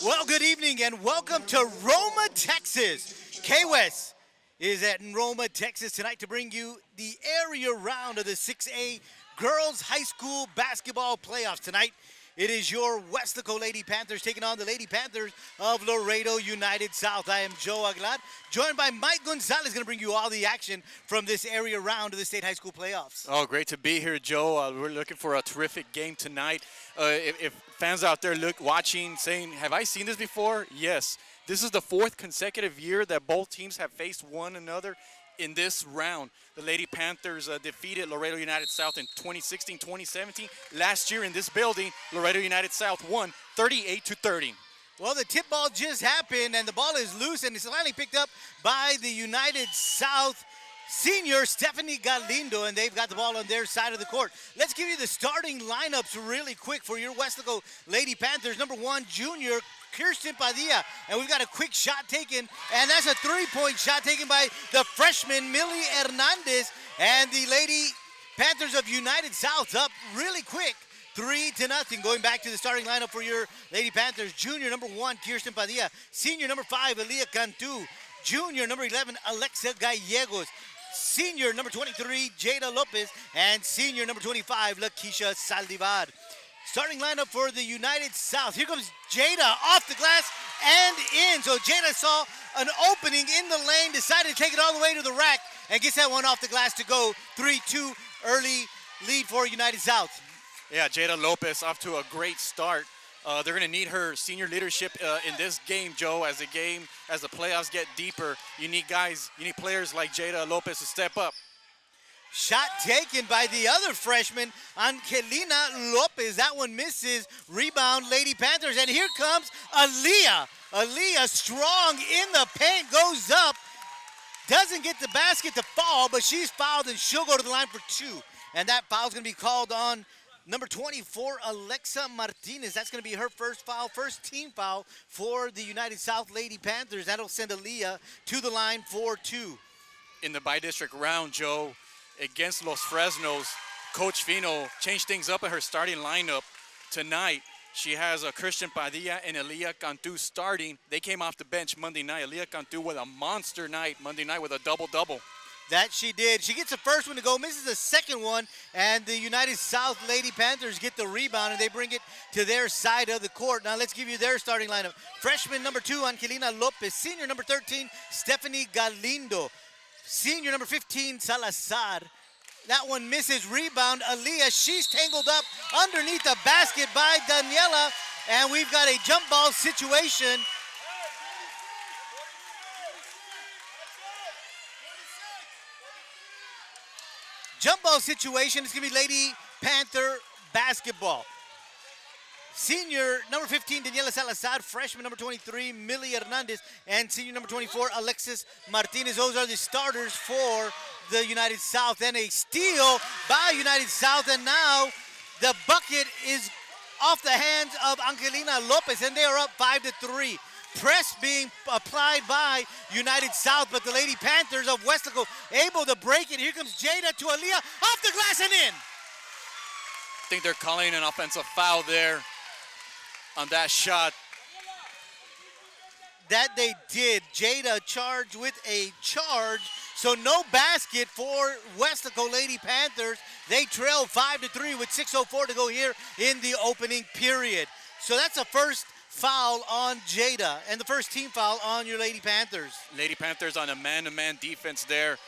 Well, good evening and welcome to Roma, Texas. K-West is at Roma, Texas tonight to bring you the area round of the 6A Girls High School Basketball Playoffs. Tonight, it is your Weslaco Lady Panthers taking on the Lady Panthers of Laredo United South. I am Joe Aguilar, joined by Mike Gonzalez, going to bring you all the action from this area round of the state high school playoffs. Oh, great to be here, Joe. We're looking for a terrific game tonight. If fans out there watching, saying, have I seen this before? Yes. This is the fourth consecutive year that both teams have faced one another in this round. The Lady Panthers defeated Laredo United South in 2016-2017. Last year in this building, Laredo United South won 38-30. Well, the tip ball just happened, and the ball is loose, and it's finally picked up by the United South senior Stephanie Galindo, and they've got the ball on their side of the court. Let's give you the starting lineups really quick for your Weslaco Lady Panthers. Number one, junior Kirsten Padilla, and we've got a quick shot taken, and that's a three-point shot taken by the freshman Millie Hernandez, and the Lady Panthers of United South up really quick, 3-0. Going back to the starting lineup for your Lady Panthers, junior number one Kirsten Padilla, senior number 5 Elia Cantu, junior number 11 Alexa Gallegos, senior number 23 Jada Lopez, and senior number 25 Lakeisha Saldivar. Starting lineup for the United South. Here comes Jada off the glass and in. So Jada saw an opening in the lane, decided to take it all the way to the rack, and gets that one off the glass to go. 3-2 early lead for United South. Yeah, Jada Lopez off to a great start. They're going to need her senior leadership in this game, Joe, as the playoffs get deeper. You need players like Jada Lopez to step up. Shot taken by the other freshman, Angelina Lopez. That one misses. Rebound, Lady Panthers. And here comes Aaliyah. Aaliyah strong in the paint, goes up. Doesn't get the basket to fall, but she's fouled, and she'll go to the line for two. And that foul's going to be called on number 24, Alexa Martinez. That's going to be her first foul, first team foul for the United South Lady Panthers. That'll send Aaliyah to the line for two. In the bi-district round, Joe, against Los Fresnos, Coach Fino changed things up in her starting lineup. Tonight, she has Christian Padilla and Elia Cantu starting. They came off the bench Monday night. Elia Cantu with a monster night Monday night with a double-double. That she did. She gets the first one to go, misses the second one, and the United South Lady Panthers get the rebound, and they bring it to their side of the court. Now let's give you their starting lineup. Freshman number 2, Angelina Lopez. Senior number 13, Stephanie Galindo. Senior number 15, Salazar. That one misses. Rebound, Aaliyah. She's tangled up underneath the basket by Daniela, and we've got a jump ball situation. Jump ball situation. It's going to be Lady Panther basketball. Senior number 15, Daniela Salazar. Freshman number 23, Millie Hernandez. And senior number 24, Alexis Martinez. Those are the starters for the United South. And a steal by United South. And now the bucket is off the hands of Angelina Lopez. And they are up 5-3. Press being applied by United South, but the Lady Panthers of Weslaco able to break it. Here comes Jada to Aaliyah, off the glass and in. I think they're calling an offensive foul there on that shot. That they did. Jada charged with a charge, so no basket for Weslaco Lady Panthers. They trail 5-3 with 6:04 to go here in the opening period. So that's a first foul on Jada and the first team foul on your Lady Panthers. Lady Panthers on a man-to-man defense there.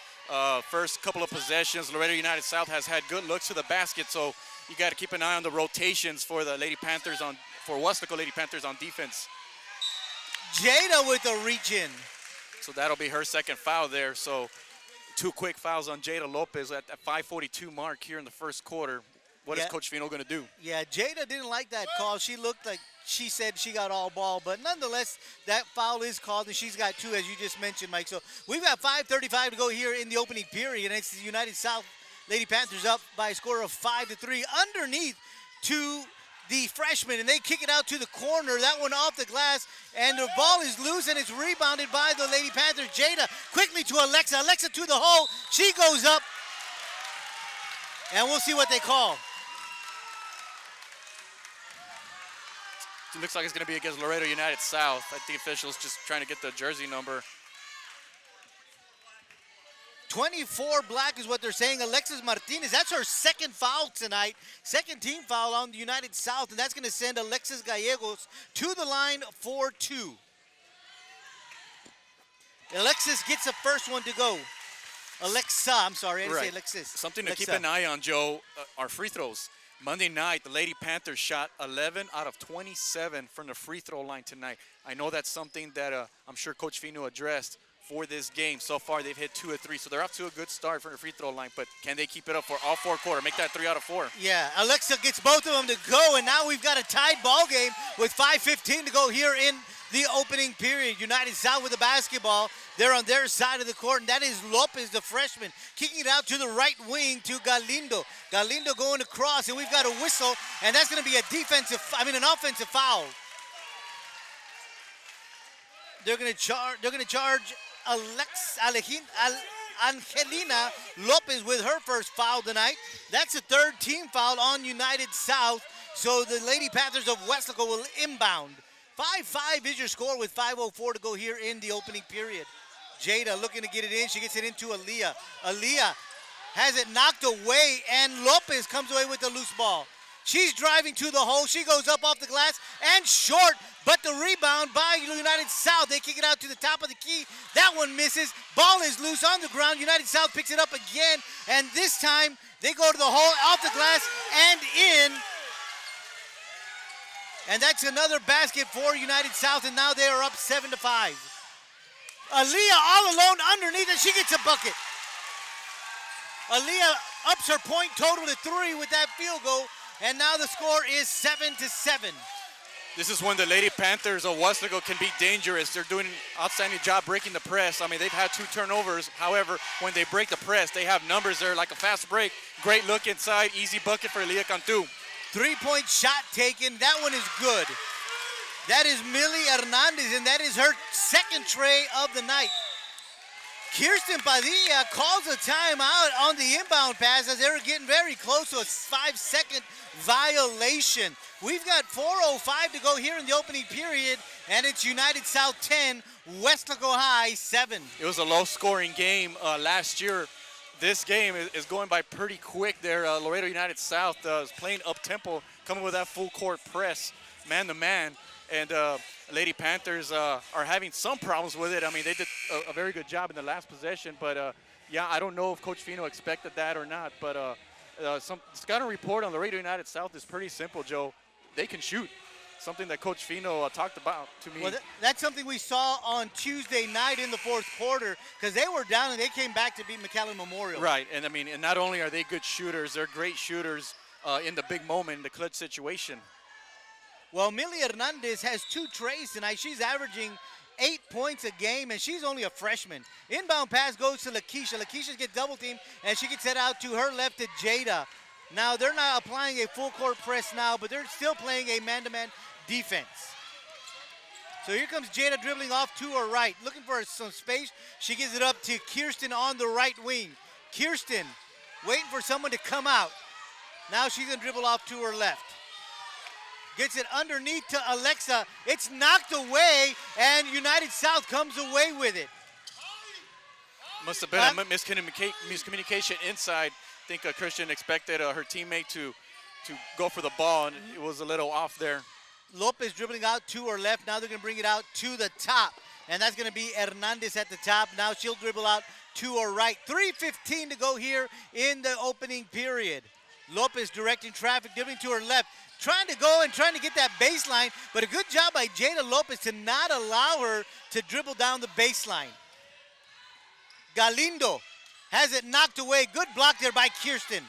First couple of possessions, Laredo United South has had good looks to the basket, so you got to keep an eye on the rotations for the Lady Panthers for Weslaco Lady Panthers on defense. Jada with a reach in. So that'll be her second foul there. So two quick fouls on Jada Lopez at the 5:42 mark here in the first quarter. What is Coach Fino going to do? Yeah, Jada didn't like that call. She looked like she said she got all ball, but nonetheless, that foul is called, and she's got two, as you just mentioned, Mike. So we've got 5:35 to go here in the opening period, and it's the United South Lady Panthers up by a score of 5-3 underneath to the freshman, and they kick it out to the corner. That one off the glass, and the ball is loose, and it's rebounded by the Lady Panthers. Jada quickly to Alexa. Alexa to the hole. She goes up, and we'll see what they call. It looks like it's going to be against Laredo United South. I think officials just trying to get the jersey number. 24 black is what they're saying. Alexis Martinez, that's her second foul tonight. Second team foul on the United South, and that's going to send Alexis Gallegos to the line for 2. Alexis gets the first one to go. Alexa, I'm sorry, I didn't say Alexis. Something to keep an eye on, Joe, are free throws. Monday night, the Lady Panthers shot 11 out of 27 from the free throw line tonight. I know that's something that I'm sure Coach Fino addressed for this game. So far, they've hit 2 of 3, so they're off to a good start from the free throw line, but can they keep it up for all 4 quarters, make that 3 out of 4? Yeah, Alexa gets both of them to go, and now we've got a tied ball game with 5:15 to go here in the opening period. United South with the basketball. They're on their side of the court, and that is Lopez, the freshman, kicking it out to the right wing to Galindo. Galindo going across, and we've got a whistle, and that's going to be an offensive foul. They're going to charge Angelina Lopez with her first foul tonight. That's the third team foul on United South. So the Lady Panthers of Weslaco will inbound. 5-5 is your score with 5:04 to go here in the opening period. Jada looking to get it in. She gets it into Aaliyah. Aaliyah has it knocked away, and Lopez comes away with the loose ball. She's driving to the hole. She goes up off the glass and short, but the rebound by United South. They kick it out to the top of the key. That one misses. Ball is loose on the ground. United South picks it up again, and this time they go to the hole, off the glass, and in. And that's another basket for United South, and now they are up 7-5. Aaliyah all alone underneath, and she gets a bucket. Aaliyah ups her point total to 3 with that field goal, and now the score is 7-7. This is when the Lady Panthers of Weslaco can be dangerous. They're doing an outstanding job breaking the press. I mean, they've had 2 turnovers. However, when they break the press, they have numbers there like a fast break. Great look inside, easy bucket for Elia Cantu. 3-point shot taken. That one is good. That is Millie Hernandez, and that is her second tray of the night. Kirsten Padilla calls a timeout on the inbound pass as they were getting very close to a 5-second violation. We've got 4:05 to go here in the opening period, and it's United South 10, Weslaco High 7. It was a low-scoring game last year. This game is going by pretty quick there. Laredo United South is playing up-tempo, coming with that full-court press, man-to-man. And Lady Panthers are having some problems with it. I mean, they did a very good job in the last possession. But, yeah, I don't know if Coach Fino expected that or not. But some scouting report on Laredo United South is pretty simple, Joe. They can shoot. Something that Coach Fino talked about to me. Well, that's something we saw on Tuesday night in the fourth quarter because they were down and they came back to beat McAllen Memorial. Right, and I mean, and not only are they good shooters, they're great shooters in the big moment, in the clutch situation. Well, Millie Hernandez has 2 trays tonight. She's averaging 8 points a game, and she's only a freshman. Inbound pass goes to Lakeisha. Lakeisha gets double teamed, and she gets it out to her left to Jada. Now, they're not applying a full court press now, but they're still playing a man-to-man defense. So here comes Jada dribbling off to her right, looking for some space. She gives it up to Kirsten on the right wing. Kirsten waiting for someone to come out. Now she's going to dribble off to her left. Gets it underneath to Alexa. It's knocked away, and United South comes away with it. Must have been a miscommunication inside. I think Christian expected her teammate to go for the ball, and it was a little off there. Lopez dribbling out to her left. Now they're going to bring it out to the top, and that's going to be Hernandez at the top. Now she'll dribble out to her right. 3:15 to go here in the opening period. Lopez directing traffic, dribbling to her left, trying to go and trying to get that baseline, but a good job by Jada Lopez to not allow her to dribble down the baseline. Galindo has it knocked away. Good block there by Kirsten.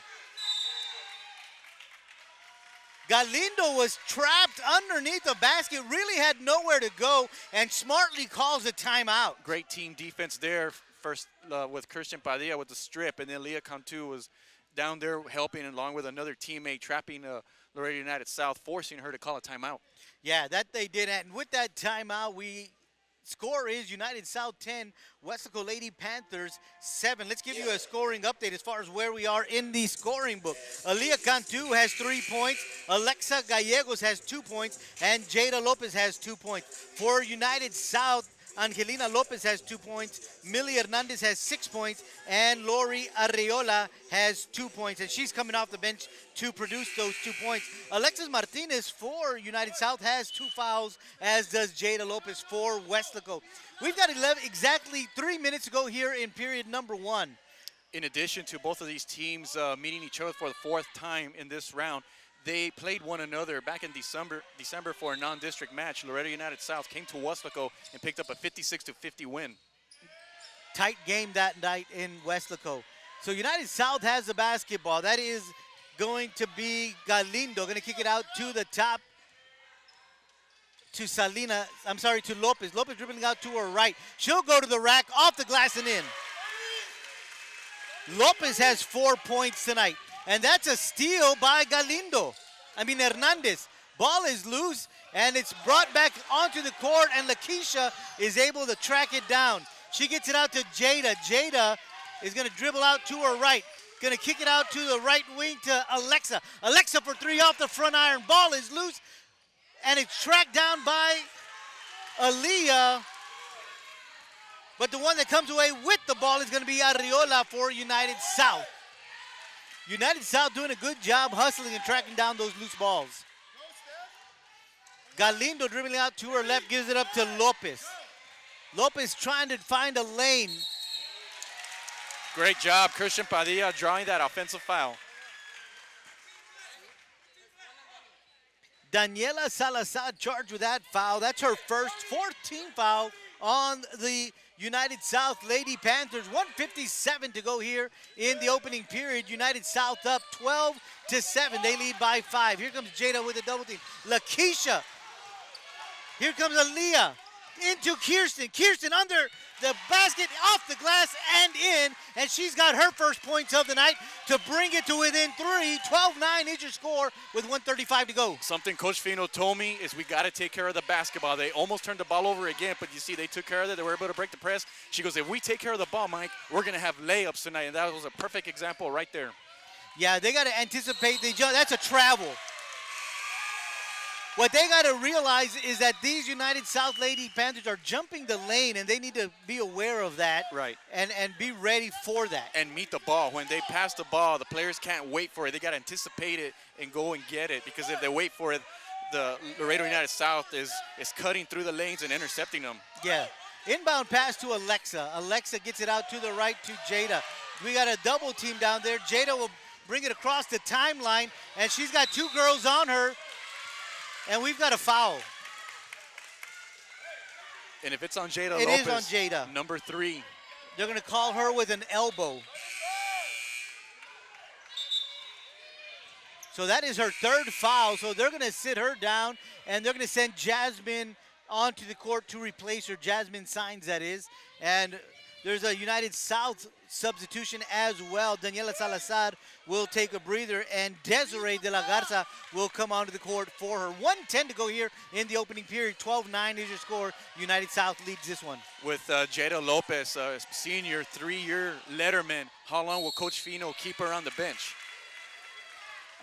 Galindo was trapped underneath the basket, really had nowhere to go, and smartly calls a timeout. Great team defense there, first with Christian Padilla with the strip, and then Leah Cantu was down there helping along with another teammate, trapping Laredo United South, forcing her to call a timeout. Yeah, that they did. And with that timeout, we score is United South 10, Weslaco Lady Panthers 7. Let's give you a scoring update as far as where we are in the scoring book. Aaliyah Cantu has 3 points, Alexa Gallegos has 2 points, and Jada Lopez has 2 points. For United South, Angelina Lopez has 2 points, Millie Hernandez has 6 points, and Lori Arreola has 2 points, and she's coming off the bench to produce those 2 points. Alexis Martinez for United South has 2 fouls, as does Jada Lopez for Weslaco. We've got exactly 3 minutes to go here in period number 1. In addition to both of these teams meeting each other for the 4th time in this round, they played one another back in December for a non-district match. Laredo United South came to Weslaco and picked up a 56-50 win. Tight game that night in Weslaco. So United South has the basketball. That is going to be Galindo, going to kick it out to the top to Lopez. Lopez dribbling out to her right. She'll go to the rack, off the glass and in. Lopez has 4 points tonight. And that's a steal by Hernandez. Ball is loose, and it's brought back onto the court, and Lakeisha is able to track it down. She gets it out to Jada. Jada is going to dribble out to her right. Going to kick it out to the right wing to Alexa. Alexa for 3 off the front iron. Ball is loose, and it's tracked down by Aaliyah. But the one that comes away with the ball is going to be Arriola for United South. United South doing a good job hustling and tracking down those loose balls. Galindo dribbling out to her left, gives it up to Lopez. Lopez trying to find a lane. Great job, Christian Padilla drawing that offensive foul. Daniela Salazar charged with that foul. That's her first 14 foul on the United South Lady Panthers. 1:57 to go here in the opening period. United South up 12-7. They lead by 5. Here comes Jada with a double team. Lakeisha. Here comes Aaliyah into Kirsten. Kirsten under the basket, off the glass and in. And she's got her first points of the night to bring it to within 3. 12-9 is your score with 1:35 to go. Something Coach Fino told me is we got to take care of the basketball. They almost turned the ball over again, but you see they took care of it. They were able to break the press. She goes, if we take care of the ball, Mike, we're going to have layups tonight. And that was a perfect example right there. Yeah, they got to anticipate the jump. That's a travel. What they got to realize is that these United South Lady Panthers are jumping the lane, and they need to be aware of that. Right. And be ready for that. And meet the ball. When they pass the ball, the players can't wait for it. They got to anticipate it and go and get it, because if they wait for it, the Laredo United South is cutting through the lanes and intercepting them. Yeah. Inbound pass to Alexa. Alexa gets it out to the right to Jada. We got a double team down there. Jada will bring it across the timeline, and she's got 2 girls on her. And we've got a foul. And if it's on Jada It Lopez, is on Jada. number 3. They're going to call her with an elbow. So that is her 3rd foul. So they're going to sit her down, and they're going to send Jasmine onto the court to replace her. Jasmine Signs, that is. And there's a United South substitution as well. Daniela Salazar will take a breather, and Desiree de la Garza will come onto the court for her. 1:10 to go here in the opening period. 12-9 is your score. United South leads this one. With Jada Lopez, a senior 3-year letterman, how long will Coach Fino keep her on the bench?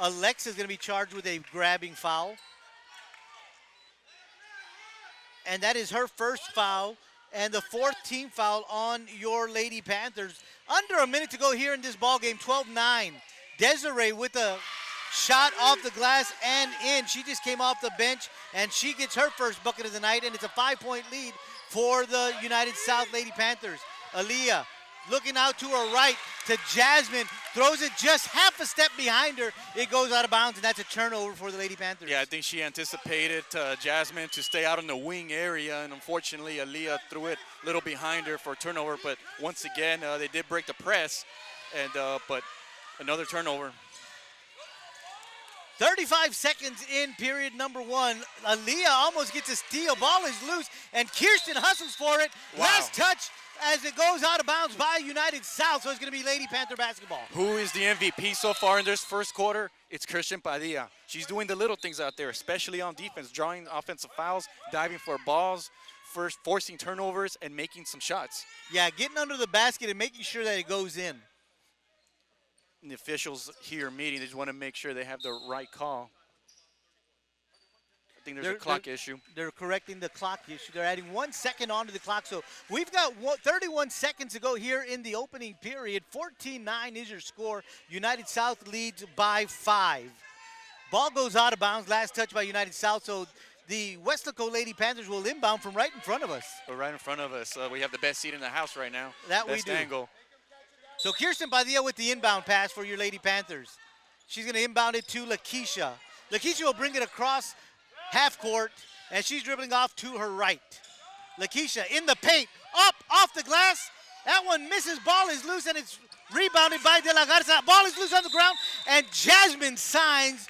Alexa's going to be charged with a grabbing foul. And that is her first foul. And the 4th team foul on your Lady Panthers. Under a minute to go here in this ball game. 12-9. Desiree with a shot off the glass and in. She just came off the bench, and she gets her first bucket of the night, and it's a 5-point lead for the United South Lady Panthers. Aaliyah looking out to her right to Jasmine, throws it just half a step behind her. It goes out of bounds, and that's a turnover for the Lady Panthers. Yeah, I think she anticipated Jasmine to stay out in the wing area, and unfortunately, Aaliyah threw it a little behind her for a turnover. But once again, they did break the press, and but another turnover. 35 seconds in period number 1. Aaliyah almost gets a steal. Ball is loose, and Kirsten hustles for it. Wow. Last touch as it goes out of bounds by United South, so it's going to be Lady Panther basketball. Who is the MVP so far in this first quarter? It's Christian Padilla. She's doing the little things out there, especially on defense, drawing offensive fouls, diving for balls, first forcing turnovers and making some shots. Yeah, getting under the basket and making sure that it goes in. And the officials here meeting, they just want to make sure they have the right call. I think there's a clock issue. They're correcting the clock issue. They're adding 1 second onto the clock. So we've got 31 seconds to go here in the opening period. 14-9 is your score. United South leads by 5. Ball goes out of bounds. Last touch by United South. So the Weslaco Lady Panthers will inbound from right in front of us. Right in front of us. We have the best seat in the house right now. That best we do. Angle. So Kirsten Padilla with the inbound pass for your Lady Panthers. She's going to inbound it to Lakeisha. Lakeisha will bring it across half court, and she's dribbling off to her right. Lakeisha in the paint, up, off the glass. That one misses. Ball is loose, and it's rebounded by De La Garza. Ball is loose on the ground, and Jasmine Signs.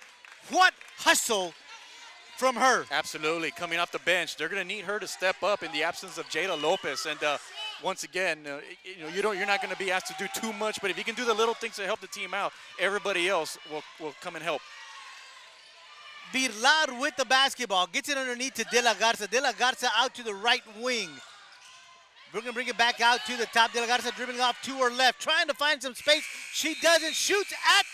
What hustle from her. Absolutely. Coming off the bench. They're going to need her to step up in the absence of Jada Lopez. And once again, you're not going to be asked to do too much, but if you can do the little things to help the team out, everybody else will come and help. Birlar with the basketball. Gets it underneath to De La Garza. De La Garza out to the right wing. We're going to bring it back out to the top. De La Garza dribbling off to her left. Trying to find some space. She doesn't. Shoots at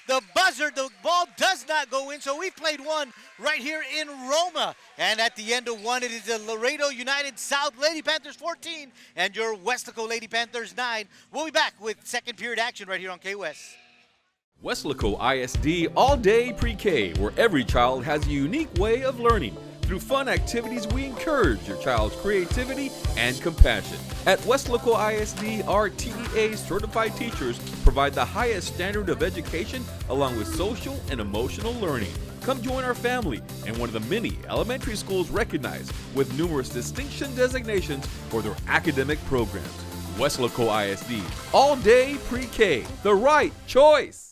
the buzzer. The ball does not go in. So we've played one right here in Roma. And at the end of one, it is the Laredo United South Lady Panthers 14 and your Weslaco Lady Panthers 9. We'll be back with second period action right here on K-West. Weslaco ISD All-Day Pre-K, where every child has a unique way of learning. Through fun activities, we encourage your child's creativity and compassion. At Weslaco ISD, our TEA-certified teachers provide the highest standard of education along with social and emotional learning. Come join our family and one of the many elementary schools recognized with numerous distinction designations for their academic programs. Weslaco ISD, All-Day Pre-K, the right choice.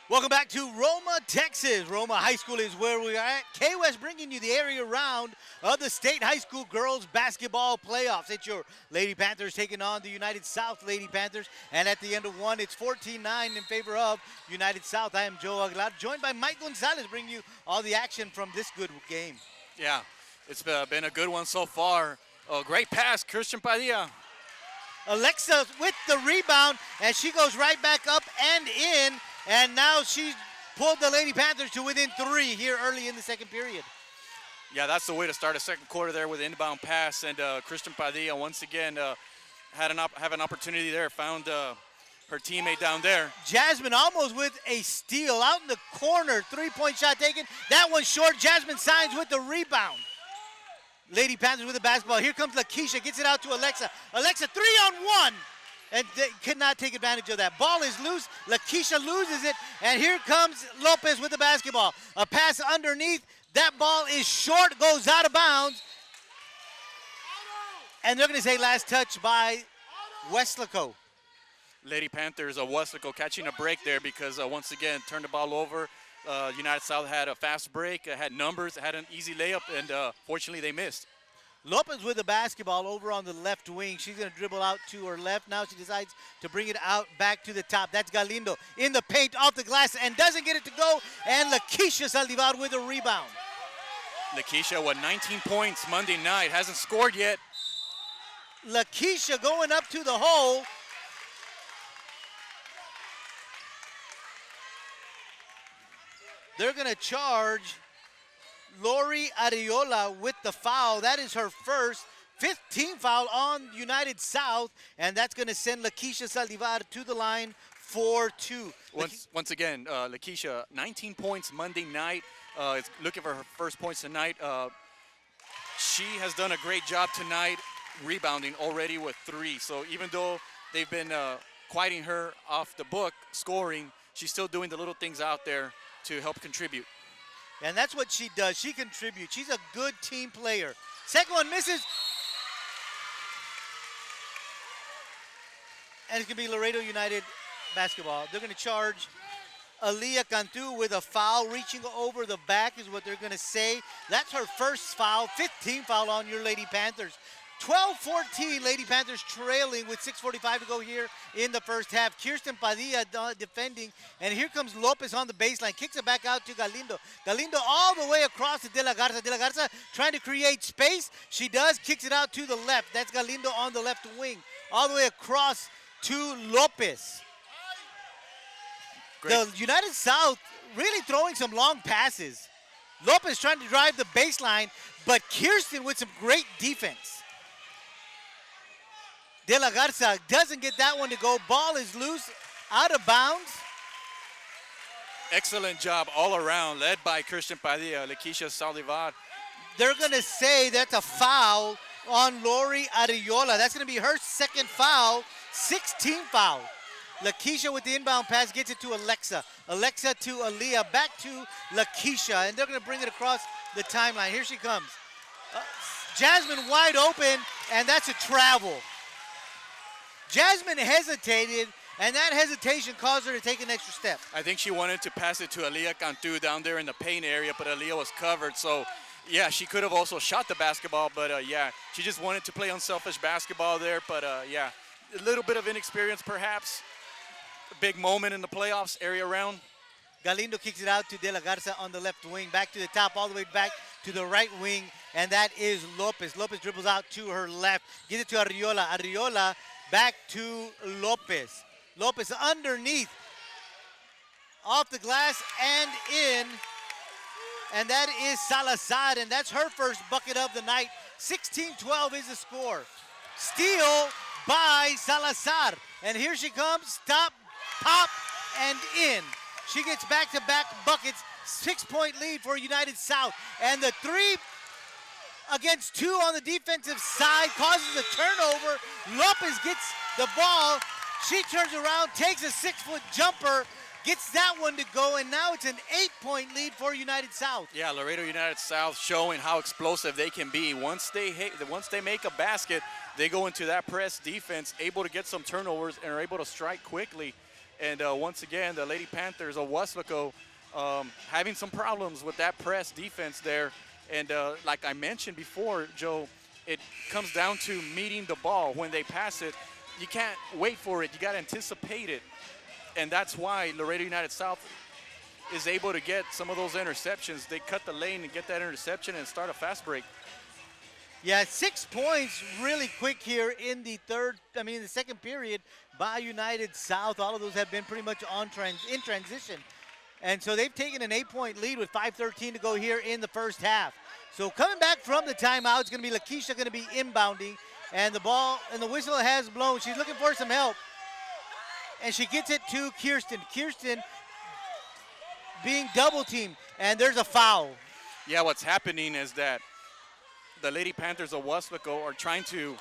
Welcome back to Roma, Texas. Roma High School is where we are at. K-West bringing you the area round of the state high school girls basketball playoffs. It's your Lady Panthers taking on the United South Lady Panthers. And at the end of one, it's 14-9 in favor of United South. I am Joe Aguilar, joined by Mike Gonzalez, bringing you all the action from this good game. Yeah, it's been a good one so far. Oh, great pass, Christian Padilla. Alexa with the rebound, and she goes right back up and in. And now she's pulled the Lady Panthers to within 3 here early in the second period. Yeah, that's the way to start a second quarter there with an inbound pass. And Christian Padilla once again have an opportunity there, found her teammate down there. Jasmine almost with a steal out in the corner. 3-point shot taken. That one short. Jasmine Signs with the rebound. Lady Panthers with the basketball. Here comes Lakeisha. Gets it out to Alexa. Alexa 3-on-1. And they could not take advantage of that. Ball is loose. Lakeisha loses it. And here comes Lopez with the basketball. A pass underneath. That ball is short, goes out of bounds. And they're going to say last touch by Weslaco. Lady Panthers of Weslaco catching a break there because once again turned the ball over. United South had a fast break, had numbers, had an easy layup, and fortunately they missed. Lopez with the basketball over on the left wing. She's going to dribble out to her left. Now she decides to bring it out back to the top. That's Galindo in the paint, off the glass, and doesn't get it to go. And Lakeisha Saldivar with a rebound. Lakeisha with 19 points Monday night. Hasn't scored yet. Lakeisha going up to the hole. They're going to charge Lori Ariola with the foul. That is her first 15th foul on United South, and that's going to send Lakeisha Saldivar to the line for 2. Once again, Lakeisha, 19 points Monday night. Is looking for her first points tonight. She has done a great job tonight rebounding already with 3. So even though they've been quieting her off the book, scoring, she's still doing the little things out there to help contribute. And that's what she does. She contributes. She's a good team player. Second one misses. And it's going to be Laredo United basketball. They're going to charge Aaliyah Cantu with a foul. Reaching over the back is what they're going to say. That's her first foul. 15th foul on your Lady Panthers. 12-14, Lady Panthers trailing with 6:45 to go here in the first half. Kirsten Padilla defending, and here comes Lopez on the baseline. Kicks it back out to Galindo. Galindo all the way across to De La Garza. De La Garza trying to create space. She does, kicks it out to the left. That's Galindo on the left wing. All the way across to Lopez. Great. The United South really throwing some long passes. Lopez trying to drive the baseline, but Kirsten with some great defense. De La Garza doesn't get that one to go. Ball is loose, out of bounds. Excellent job all around, led by Christian Padilla, Lakeisha Saldivar. They're going to say that's a foul on Lori Ariola. That's going to be her second foul, 16th foul. Lakeisha with the inbound pass gets it to Alexa. Alexa to Aaliyah, back to Lakeisha, and they're going to bring it across the timeline. Here she comes. Jasmine wide open, and that's a travel. Jasmine hesitated, and that hesitation caused her to take an extra step. I think she wanted to pass it to Aaliyah Cantu down there in the paint area, but Aaliyah was covered. So, yeah, she could have also shot the basketball, but, yeah, she just wanted to play unselfish basketball there. But, yeah, a little bit of inexperience perhaps. A big moment in the playoffs, area round. Galindo kicks it out to De La Garza on the left wing, back to the top, all the way back to the right wing, and that is Lopez. Lopez dribbles out to her left, gives it to Ariola. Ariola back to Lopez. Lopez underneath, off the glass and in, and that is Salazar, and that's her first bucket of the night. 16-12 is the score. Steal by Salazar, and here she comes, stop, pop, and in. She gets back-to-back buckets, 6-point lead for United South, and the three against two on the defensive side causes a turnover. Lopez gets the ball. She turns around, takes a 6-foot jumper, gets that one to go, and now it's an 8-point lead for United South. Yeah, Laredo United South showing how explosive they can be. Once they make a basket, they go into that press defense, able to get some turnovers and are able to strike quickly. And once again, the Lady Panthers of Weslaco having some problems with that press defense there. And like I mentioned before, Joe, it comes down to meeting the ball. When they pass it, you can't wait for it. You got to anticipate it. And that's why Laredo United South is able to get some of those interceptions. They cut the lane and get that interception and start a fast break. Yeah, 6 points really quick here in the second period by United South. All of those have been pretty much in transition. And so they've taken an 8-point lead with 5:13 to go here in the first half. So coming back from the timeout, it's going to be Lakeisha going to be inbounding. And the ball and the whistle has blown. She's looking for some help. And she gets it to Kirsten. Kirsten being double teamed. And there's a foul. Yeah, what's happening is that the Lady Panthers of Weslaco are trying to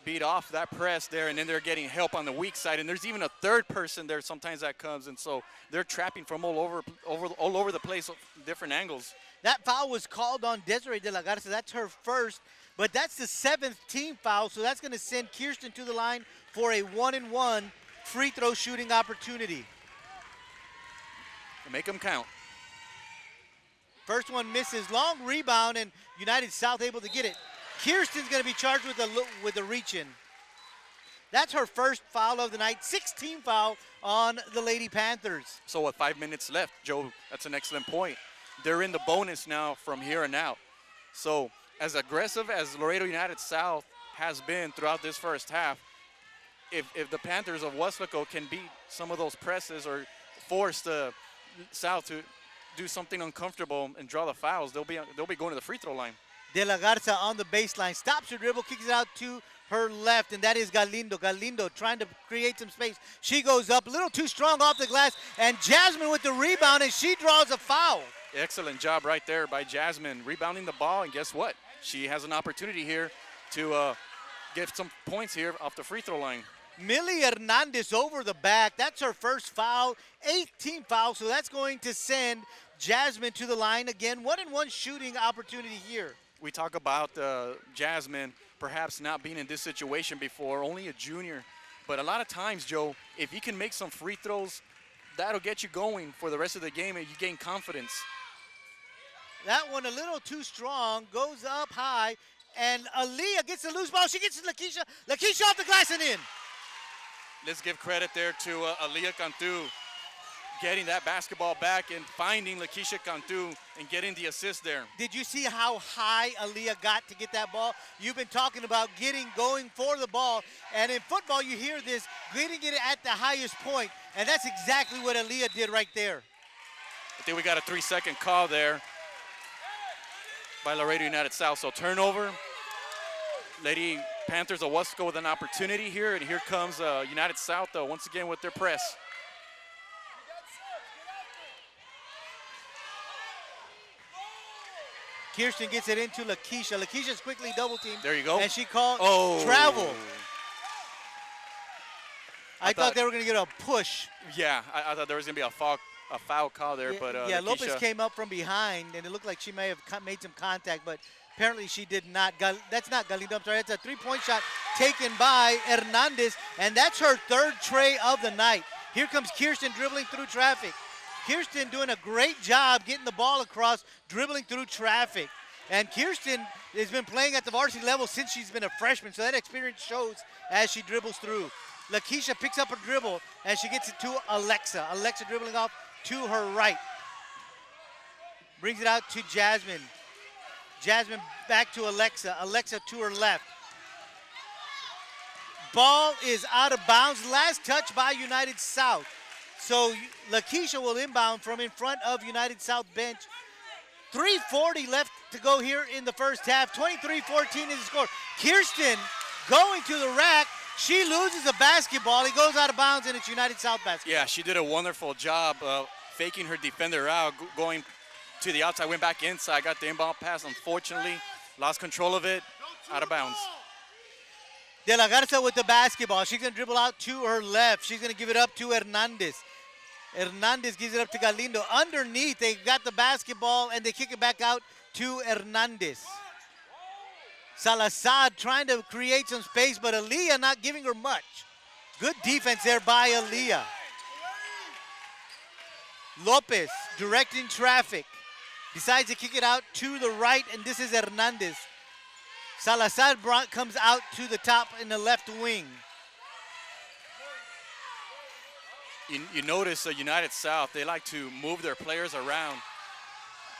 beat off that press there, and then they're getting help on the weak side, and there's even a third person there sometimes that comes, and so they're trapping from all over the place, different angles. That foul was called on Desiree De La Garza. That's her first, but that's the 7th team foul, so that's going to send Kirsten to the line for a 1-and-1 free throw shooting opportunity. Make them count. First one misses, long rebound, and United South able to get it. Kirsten's going to be charged with a reach-in. That's her first foul of the night, 16 foul on the Lady Panthers. So with 5 minutes left, Joe, that's an excellent point. They're in the bonus now from here on out. So as aggressive as Laredo United South has been throughout this first half, if the Panthers of Weslaco can beat some of those presses or force the South to do something uncomfortable and draw the fouls, they'll be going to the free throw line. De La Garza on the baseline, stops her dribble, kicks it out to her left, and that is Galindo. Galindo trying to create some space. She goes up a little too strong off the glass, and Jasmine with the rebound, and she draws a foul. Excellent job right there by Jasmine, rebounding the ball, and guess what? She has an opportunity here to get some points here off the free throw line. Millie Hernandez over the back. That's her first foul, 18 foul, so that's going to send Jasmine to the line again. 1-and-1 shooting opportunity here. We talk about Jasmine perhaps not being in this situation before, only a junior. But a lot of times, Joe, if you can make some free throws, that'll get you going for the rest of the game and you gain confidence. That one a little too strong, goes up high, And Aaliyah gets the loose ball. She gets Lakeisha. Lakeisha off the glass and in. Let's give credit there to Aaliyah Cantu getting that basketball back and finding Lakeisha Cantu and getting the assist there. Did you see how high Aaliyah got to get that ball? You've been talking about going for the ball. And in football, you hear this, getting it at the highest point. And that's exactly what Aaliyah did right there. I think we got a 3-second call there by Laredo United South. So turnover. Lady Panthers of Weslaco with an opportunity here, and here comes United South once again with their press. Kirsten gets it into Lakeisha. Lakeisha's quickly double teamed. There you go. And she called travel. I thought they were going to get a push. Yeah, I thought there was going to be a foul call there, Yeah, but yeah, Lakeisha, Lopez came up from behind, and it looked like she may have made some contact, but apparently she did not. That's not Galindo. I'm sorry. That's a three-point shot taken by Hernandez, and that's her third tray of the night. Here comes Kirsten dribbling through traffic. Kirsten doing a great job getting the ball across, dribbling through traffic. And Kirsten has been playing at the varsity level since she's been a freshman, so that experience shows as she dribbles through. Lakeisha picks up a dribble, and she gets it to Alexa. Alexa dribbling off to her right. Brings it out to Jasmine. Jasmine back to Alexa. Alexa to her left. Ball is out of bounds. Last touch by United South. So Lakeisha will inbound from in front of United South bench. 3:40 left to go here in the first half. 23-14 is the score. Kirsten going to the rack. She loses the basketball. He goes out of bounds, and it's United South basketball. Yeah, she did a wonderful job faking her defender out, going to the outside, went back inside, got the inbound pass. Unfortunately, lost control of it, out of bounds. De La Garza with the basketball. She's going to dribble out to her left. She's going to give it up to Hernandez. Hernandez gives it up to Galindo. Underneath, they got the basketball, and they kick it back out to Hernandez. Salazar trying to create some space, but Aaliyah not giving her much. Good defense there by Aaliyah. Lopez directing traffic. Decides to kick it out to the right, and this is Hernandez. Salazar comes out to the top in the left wing. You notice United South, they like to move their players around.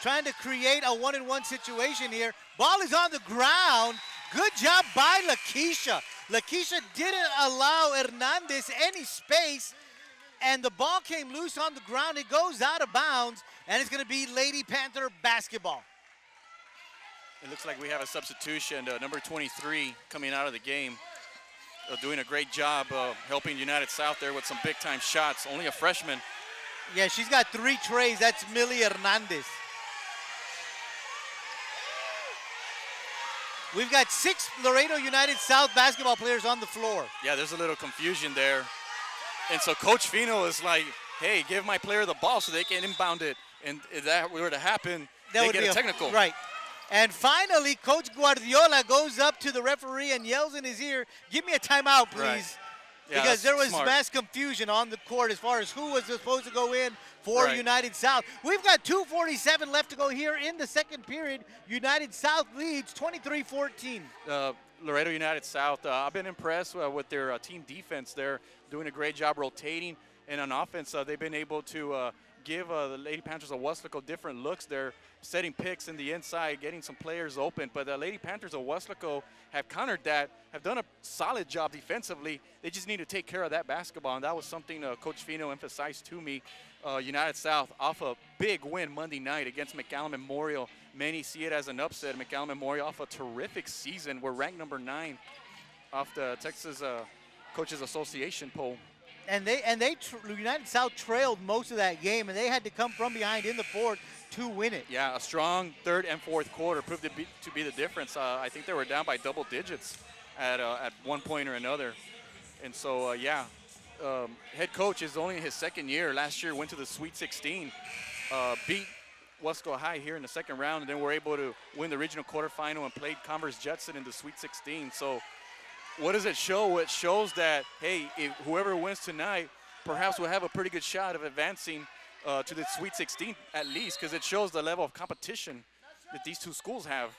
Trying to create a one-on-one situation here. Ball is on the ground. Good job by Lakeisha. Lakeisha didn't allow Hernandez any space, and the ball came loose on the ground. It goes out of bounds, and it's going to be Lady Panther basketball. It looks like we have a substitution, number 23 coming out of the game. Doing a great job helping United South there with some big-time shots. Only a freshman. Yeah, she's got 3 trays. That's Millie Hernandez. We've got 6 Laredo United South basketball players on the floor. Yeah, there's a little confusion there. And so Coach Fino is like, hey, give my player the ball so they can inbound it. And if that were to happen, they get a technical. Right. And finally, Coach Guardiola goes up to the referee and yells in his ear, give me a timeout, please. Right. Yeah, because there was smart. mass confusion on the court as far as who was supposed to go in for United South. We've got 2:47 left to go here in the second period. United South leads 23-14. Laredo United South, I've been impressed with their team defense. They're doing a great job rotating. And on offense, they've been able to give the Lady Panthers of Weslaco different looks. They're setting picks in the inside, getting some players open. But the Lady Panthers of Weslaco have countered that, have done a solid job defensively. They just need to take care of that basketball, and that was something Coach Fino emphasized to me. United South off a big win Monday night against McAllen Memorial. Many see it as an upset. McAllen Memorial off a terrific season. We're ranked number 9 off the Texas Coaches Association poll. And United South trailed most of that game, and they had to come from behind in the fourth to win it. Yeah, a strong third and fourth quarter proved to be the difference. I think they were down by double digits at one point or another. And so, head coach is only in his second year. Last year went to the Sweet 16, beat Weslaco High here in the second round, and then were able to win the regional quarterfinal and played Converse Judson in the Sweet 16. So what does it show? It shows that, hey, if whoever wins tonight, perhaps will have a pretty good shot of advancing to the Sweet 16 at least, because it shows the level of competition that these two schools have.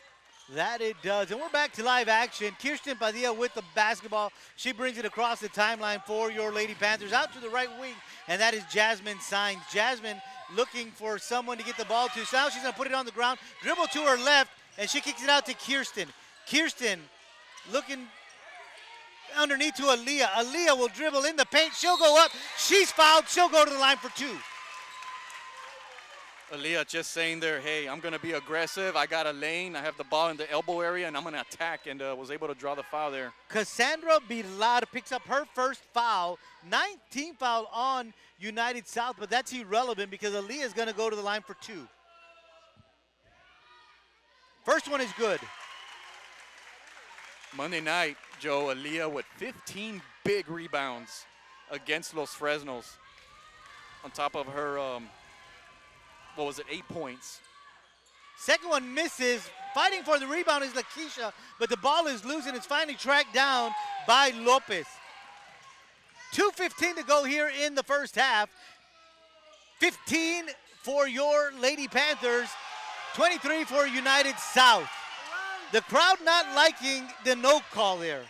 That it does. And we're back to live action. Kirsten Padilla with the basketball. She brings it across the timeline for your Lady Panthers. Out to the right wing, and that is Jasmine Sines. Jasmine looking for someone to get the ball to. So now she's going to put it on the ground, dribble to her left, and she kicks it out to Kirsten. Kirsten looking underneath to Aaliyah. Aaliyah will dribble in the paint. She'll go up. She's fouled. She'll go to the line for two. Aaliyah just saying there, hey, I'm going to be aggressive. I got a lane. I have the ball in the elbow area, and I'm going to attack, and was able to draw the foul there. Cassandra Bilar picks up her first foul. 19th foul on United South, but that's irrelevant because Aaliyah is going to go to the line for two. First one is good. Monday night, Joe, Aaliyah with 15 big rebounds against Los Fresnos. On top of her, 8 points. Second one misses. Fighting for the rebound is Lakeisha, but the ball is loose and it's finally tracked down by Lopez. 2:15 to go here in the first half. 15 for your Lady Panthers, 23 for United South. The crowd not liking the no call there.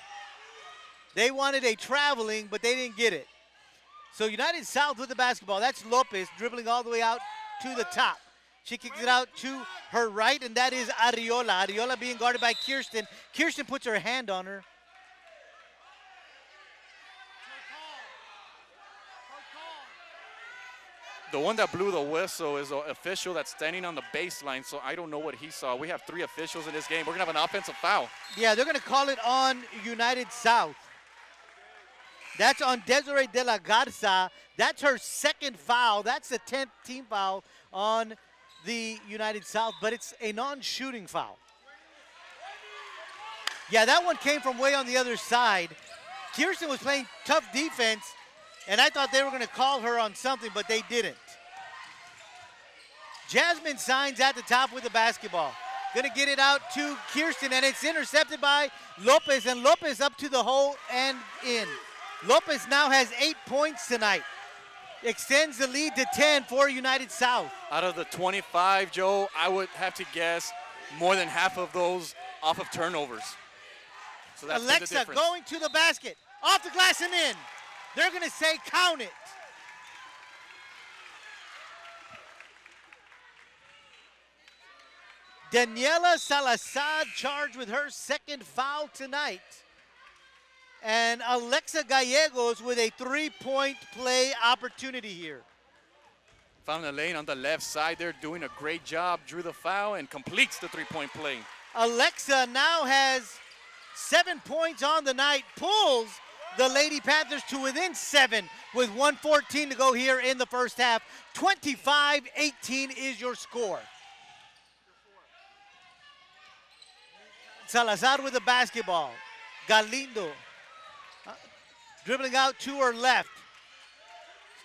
They wanted a traveling, but they didn't get it. So United South with the basketball. That's Lopez dribbling all the way out to the top. She kicks it out to her right, and that is Ariola. Ariola being guarded by Kirsten. Kirsten puts her hand on her. The one that blew the whistle is an official that's standing on the baseline, so I don't know what he saw. We have 3 officials in this game. We're going to have an offensive foul. Yeah, they're going to call it on United South. That's on Desiree De La Garza. That's her second foul. That's the 10th team foul on the United South, but it's a non-shooting foul. Yeah, that one came from way on the other side. Kirsten was playing tough defense, and I thought they were going to call her on something, but they didn't. Jasmine Sines at the top with the basketball. Going to get it out to Kirsten, and it's intercepted by Lopez, and Lopez up to the hole and in. Lopez now has 8 points tonight. Extends the lead to 10 for United South. Out of the 25, Joe, I would have to guess more than half of those off of turnovers. So that's Alexa going to the basket. Off the glass and in. They're going to say count it. Daniela Salazar charged with her second foul tonight. And Alexa Gallegos with a three-point play opportunity here. Found the lane on the left side there, doing a great job, drew the foul, and completes the three-point play. Alexa now has 7 points on the night, pulls the Lady Panthers to within 7 with 1:14 to go here in the first half. 25-18 is your score. Salazar with the basketball. Galindo dribbling out to her left.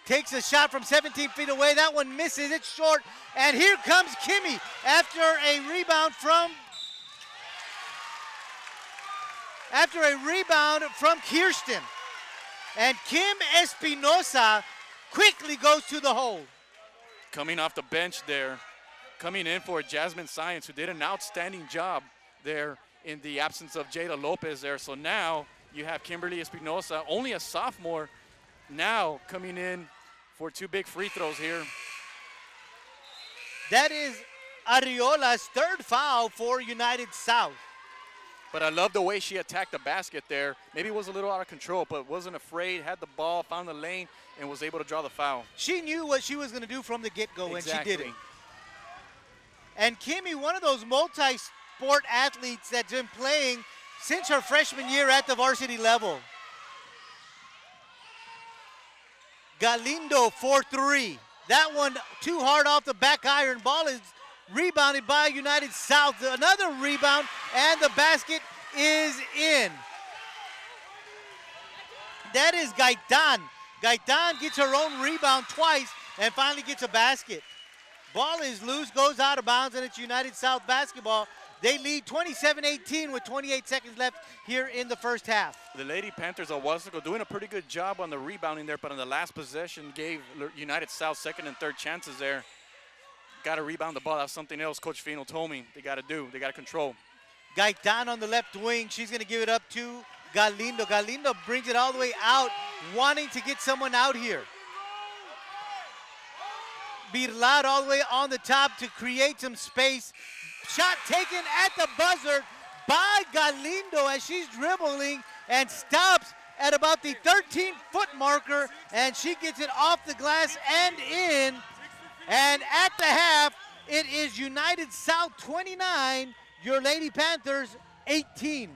Takes a shot from 17 feet away. That one misses. It's short. And here comes Kimmy after a rebound from Kirsten. And Kim Espinosa quickly goes to the hole. Coming off the bench there, coming in for Jasmine Sines, who did an outstanding job there in the absence of Jada Lopez there. So now you have Kimberly Espinosa, only a sophomore, now coming in for 2 big free throws here. That is Ariola's third foul for United South. But I love the way she attacked the basket there. Maybe it was a little out of control, but wasn't afraid, had the ball, found the lane, and was able to draw the foul. She knew what she was going to do from the get-go, Exactly. and she did it. And Kimmy, one of those multi-sport athletes that's been playing since her freshman year at the varsity level. Galindo for 3. That one too hard off the back iron. Ball is rebounded by United South. Another rebound, and the basket is in. That is Gaitan. Gaitan gets her own rebound twice and finally gets a basket. Ball is loose, goes out of bounds, and it's United South basketball. They lead 27-18 with 28 seconds left here in the first half. The Lady Panthers of Weslaco doing a pretty good job on the rebounding there, but on the last possession gave United South second and third chances there. Got to rebound the ball. That's something else Coach Fino told me they got to do. They got to control. Gaitan on the left wing. She's going to give it up to Galindo. Galindo brings it all the way out, wanting to get someone out here. Birlad all the way on the top to create some space. Shot taken at the buzzer by Galindo as she's dribbling and stops at about the 13-foot marker, and she gets it off the glass and in. And at the half, it is United South 29, your Lady Panthers 18.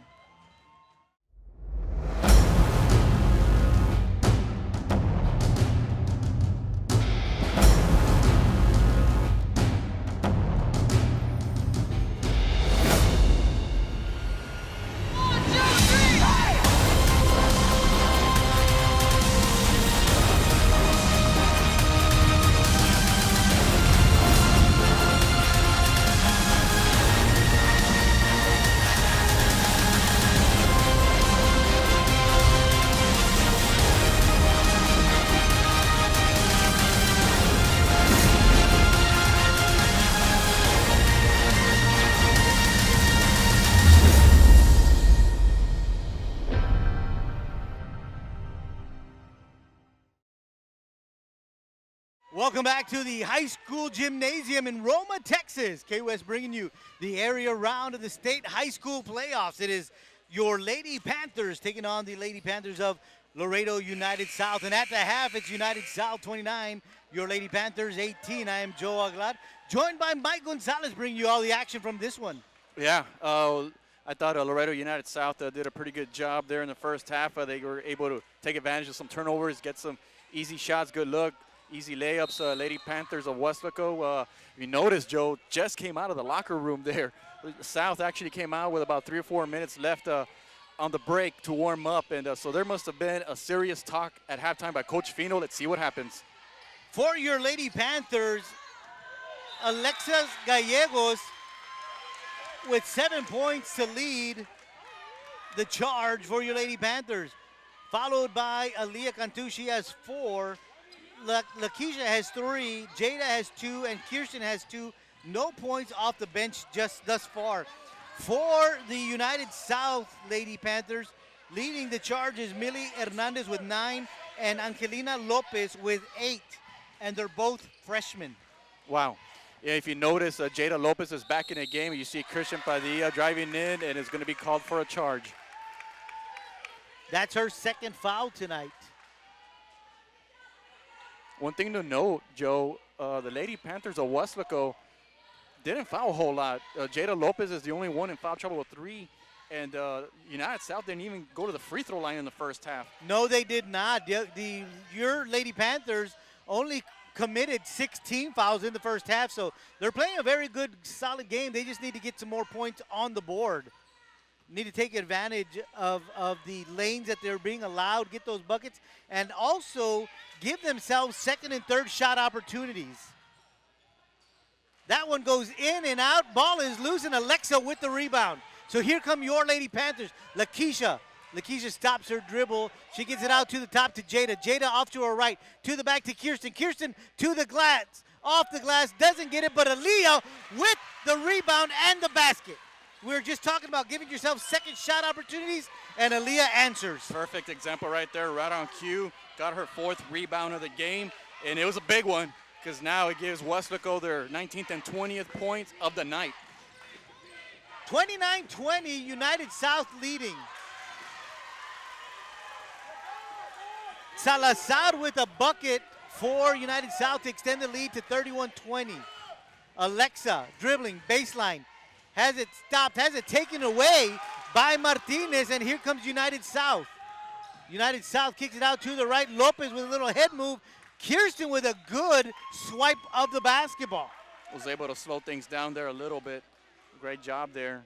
Welcome back to the high school gymnasium in Roma, Texas. KWS bringing you the area round of the state high school playoffs. It is your Lady Panthers taking on the Lady Panthers of Laredo United South. And at the half, it's United South 29, your Lady Panthers 18. I am Joe Aglad, joined by Mike Gonzalez, bringing you all the action from this one. Yeah, I thought Laredo United South did a pretty good job there in the first half. They were able to take advantage of some turnovers, get some easy shots, good look. Easy layups, Lady Panthers of Weslaco. You notice, Joe, just came out of the locker room there. South actually came out with about 3 or 4 minutes left on the break to warm up. And so there must have been a serious talk at halftime by Coach Fino. Let's see what happens. For your Lady Panthers, Alexis Gallegos with 7 points to lead the charge for your Lady Panthers. Followed by Aliyah Cantu, she has 4. Lakeisha has 3, Jada has 2, and Kirsten has 2. No points off the bench just thus far. For the United South Lady Panthers, leading the charge is Millie Hernandez with 9 and Angelina Lopez with 8. And they're both freshmen. Wow. Yeah, if you notice, Jada Lopez is back in the game. You see Christian Padilla driving in and is going to be called for a charge. That's her second foul tonight. One thing to note, Joe, the Lady Panthers of Weslaco didn't foul a whole lot. Jada Lopez is the only one in foul trouble with 3. And United South didn't even go to the free throw line in the first half. No, they did not. Your Lady Panthers only committed 16 fouls in the first half, so they're playing a very good, solid game. They just need to get some more points on the board. Need to take advantage of the lanes that they're being allowed, get those buckets, and also give themselves second and third shot opportunities. That one goes in and out. Ball is loose, and Alexa with the rebound. So here come your Lady Panthers. Lakeisha stops her dribble. She gets it out to the top to Jada. Jada off to her right, to the back to Kirsten. Kirsten to the glass, off the glass, doesn't get it, but Aaliyah with the rebound and the basket. We were just talking about giving yourself second shot opportunities, and Aaliyah answers. Perfect example right there, right on cue. Got her 4th rebound of the game, and it was a big one because now it gives Weslaco their 19th and 20th points of the night. 29-20, United South leading. Salazar with a bucket for United South to extend the lead to 31-20. Alexa dribbling, baseline. Has it stopped, has it taken away by Martinez, and here comes United South. United South kicks it out to the right. Lopez with a little head move. Kirsten with a good swipe of the basketball. Was able to slow things down there a little bit. Great job there.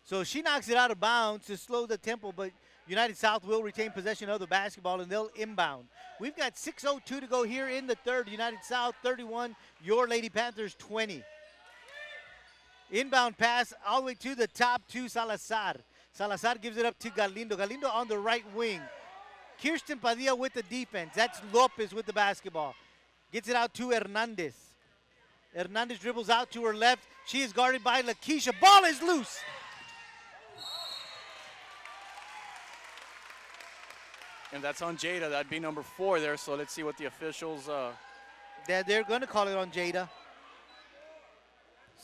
So she knocks it out of bounds to slow the tempo, but United South will retain possession of the basketball, and they'll inbound. We've got 6:02 to go here in the third. United South 31, your Lady Panthers 20. Inbound pass all the way to the top to Salazar. Salazar gives it up to Galindo. Galindo on the right wing. Kirsten Padilla with the defense. That's Lopez with the basketball. Gets it out to Hernandez. Hernandez dribbles out to her left. She is guarded by Lakeisha. Ball is loose. And that's on Jada. That'd be number 4 there. So let's see what the officials. They're going to call it on Jada.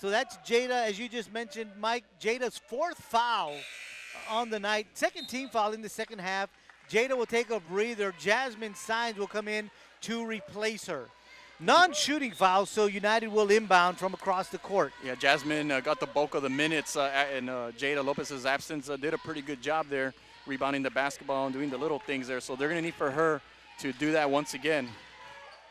So that's Jada, as you just mentioned, Mike. Jada's 4th foul on the night. 2nd team foul in the second half. Jada will take a breather. Jasmine Signs will come in to replace her. Non-shooting foul, so United will inbound from across the court. Yeah, Jasmine got the bulk of the minutes, and Jada Lopez's absence did a pretty good job there, rebounding the basketball and doing the little things there. So they're going to need for her to do that once again.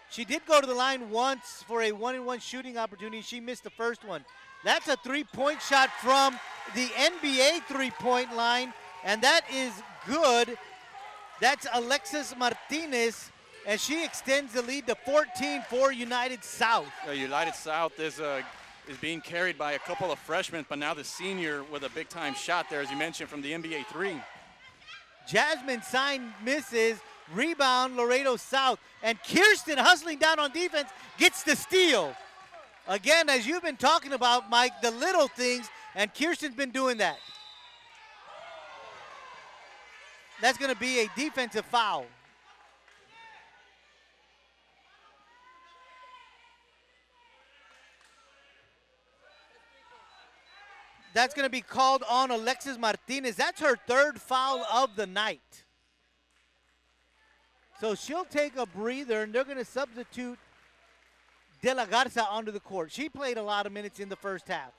She did go to the line once for a 1-on-1 shooting opportunity. She missed the first one. That's a 3-point shot from the NBA 3-point line, and that is good. That's Alexis Martinez, and she extends the lead to 14 for United South. United South is being carried by a couple of freshmen, but now the senior with a big-time shot there, as you mentioned, from the NBA 3. Jasmine Sign misses. Rebound, Laredo South. And Kirsten, hustling down on defense, gets the steal. Again, as you've been talking about, Mike, the little things, and Kirsten's been doing that. That's going to be a defensive foul. That's going to be called on Alexis Martinez. That's her 3rd foul of the night. So she'll take a breather, and they're going to substitute De La Garza onto the court. She played a lot of minutes in the first half.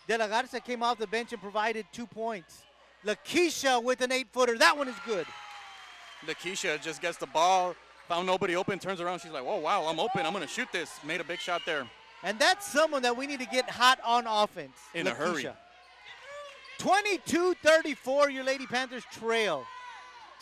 De La Garza came off the bench and provided 2 points. Lakeisha with an 8-footer. That one is good. Lakeisha just gets the ball, found nobody open, turns around. She's like, whoa, wow, I'm open. I'm going to shoot this. Made a big shot there. And that's someone that we need to get hot on offense. In a hurry. 22-34, your Lady Panthers trail.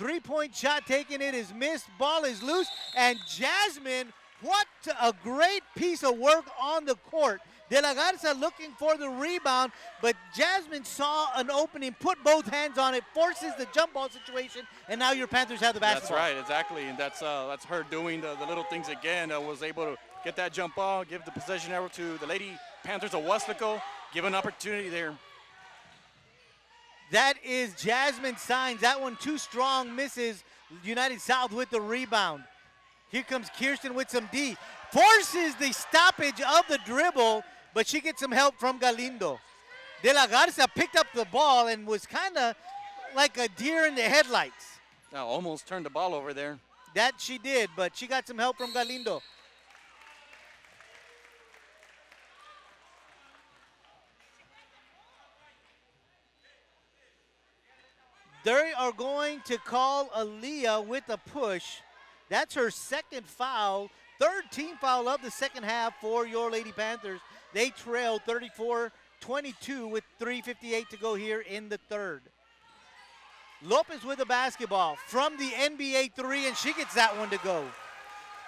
3-point shot taken, it is missed, ball is loose, and Jasmine, what a great piece of work on the court. De La Garza looking for the rebound, but Jasmine saw an opening, put both hands on it, forces the jump ball situation, and now your Panthers have the basketball. That's right, exactly, and that's her doing the little things again. Was able to get that jump ball, give the possession arrow to the Lady Panthers of Weslaco, give an opportunity there. That is Jasmine Signs. That one too strong, misses. United South with the rebound. Here comes Kirsten with some D. Forces the stoppage of the dribble, but she gets some help from Galindo. De La Garza picked up the ball and was kind of like a deer in the headlights. Now almost turned the ball over there. That she did, but she got some help from Galindo. They are going to call Aaliyah with a push. That's her 2nd foul, 3rd team foul of the second half for your Lady Panthers. They trail 34-22 with 3:58 to go here in the 3rd. Lopez with the basketball from the NBA 3, and she gets that one to go.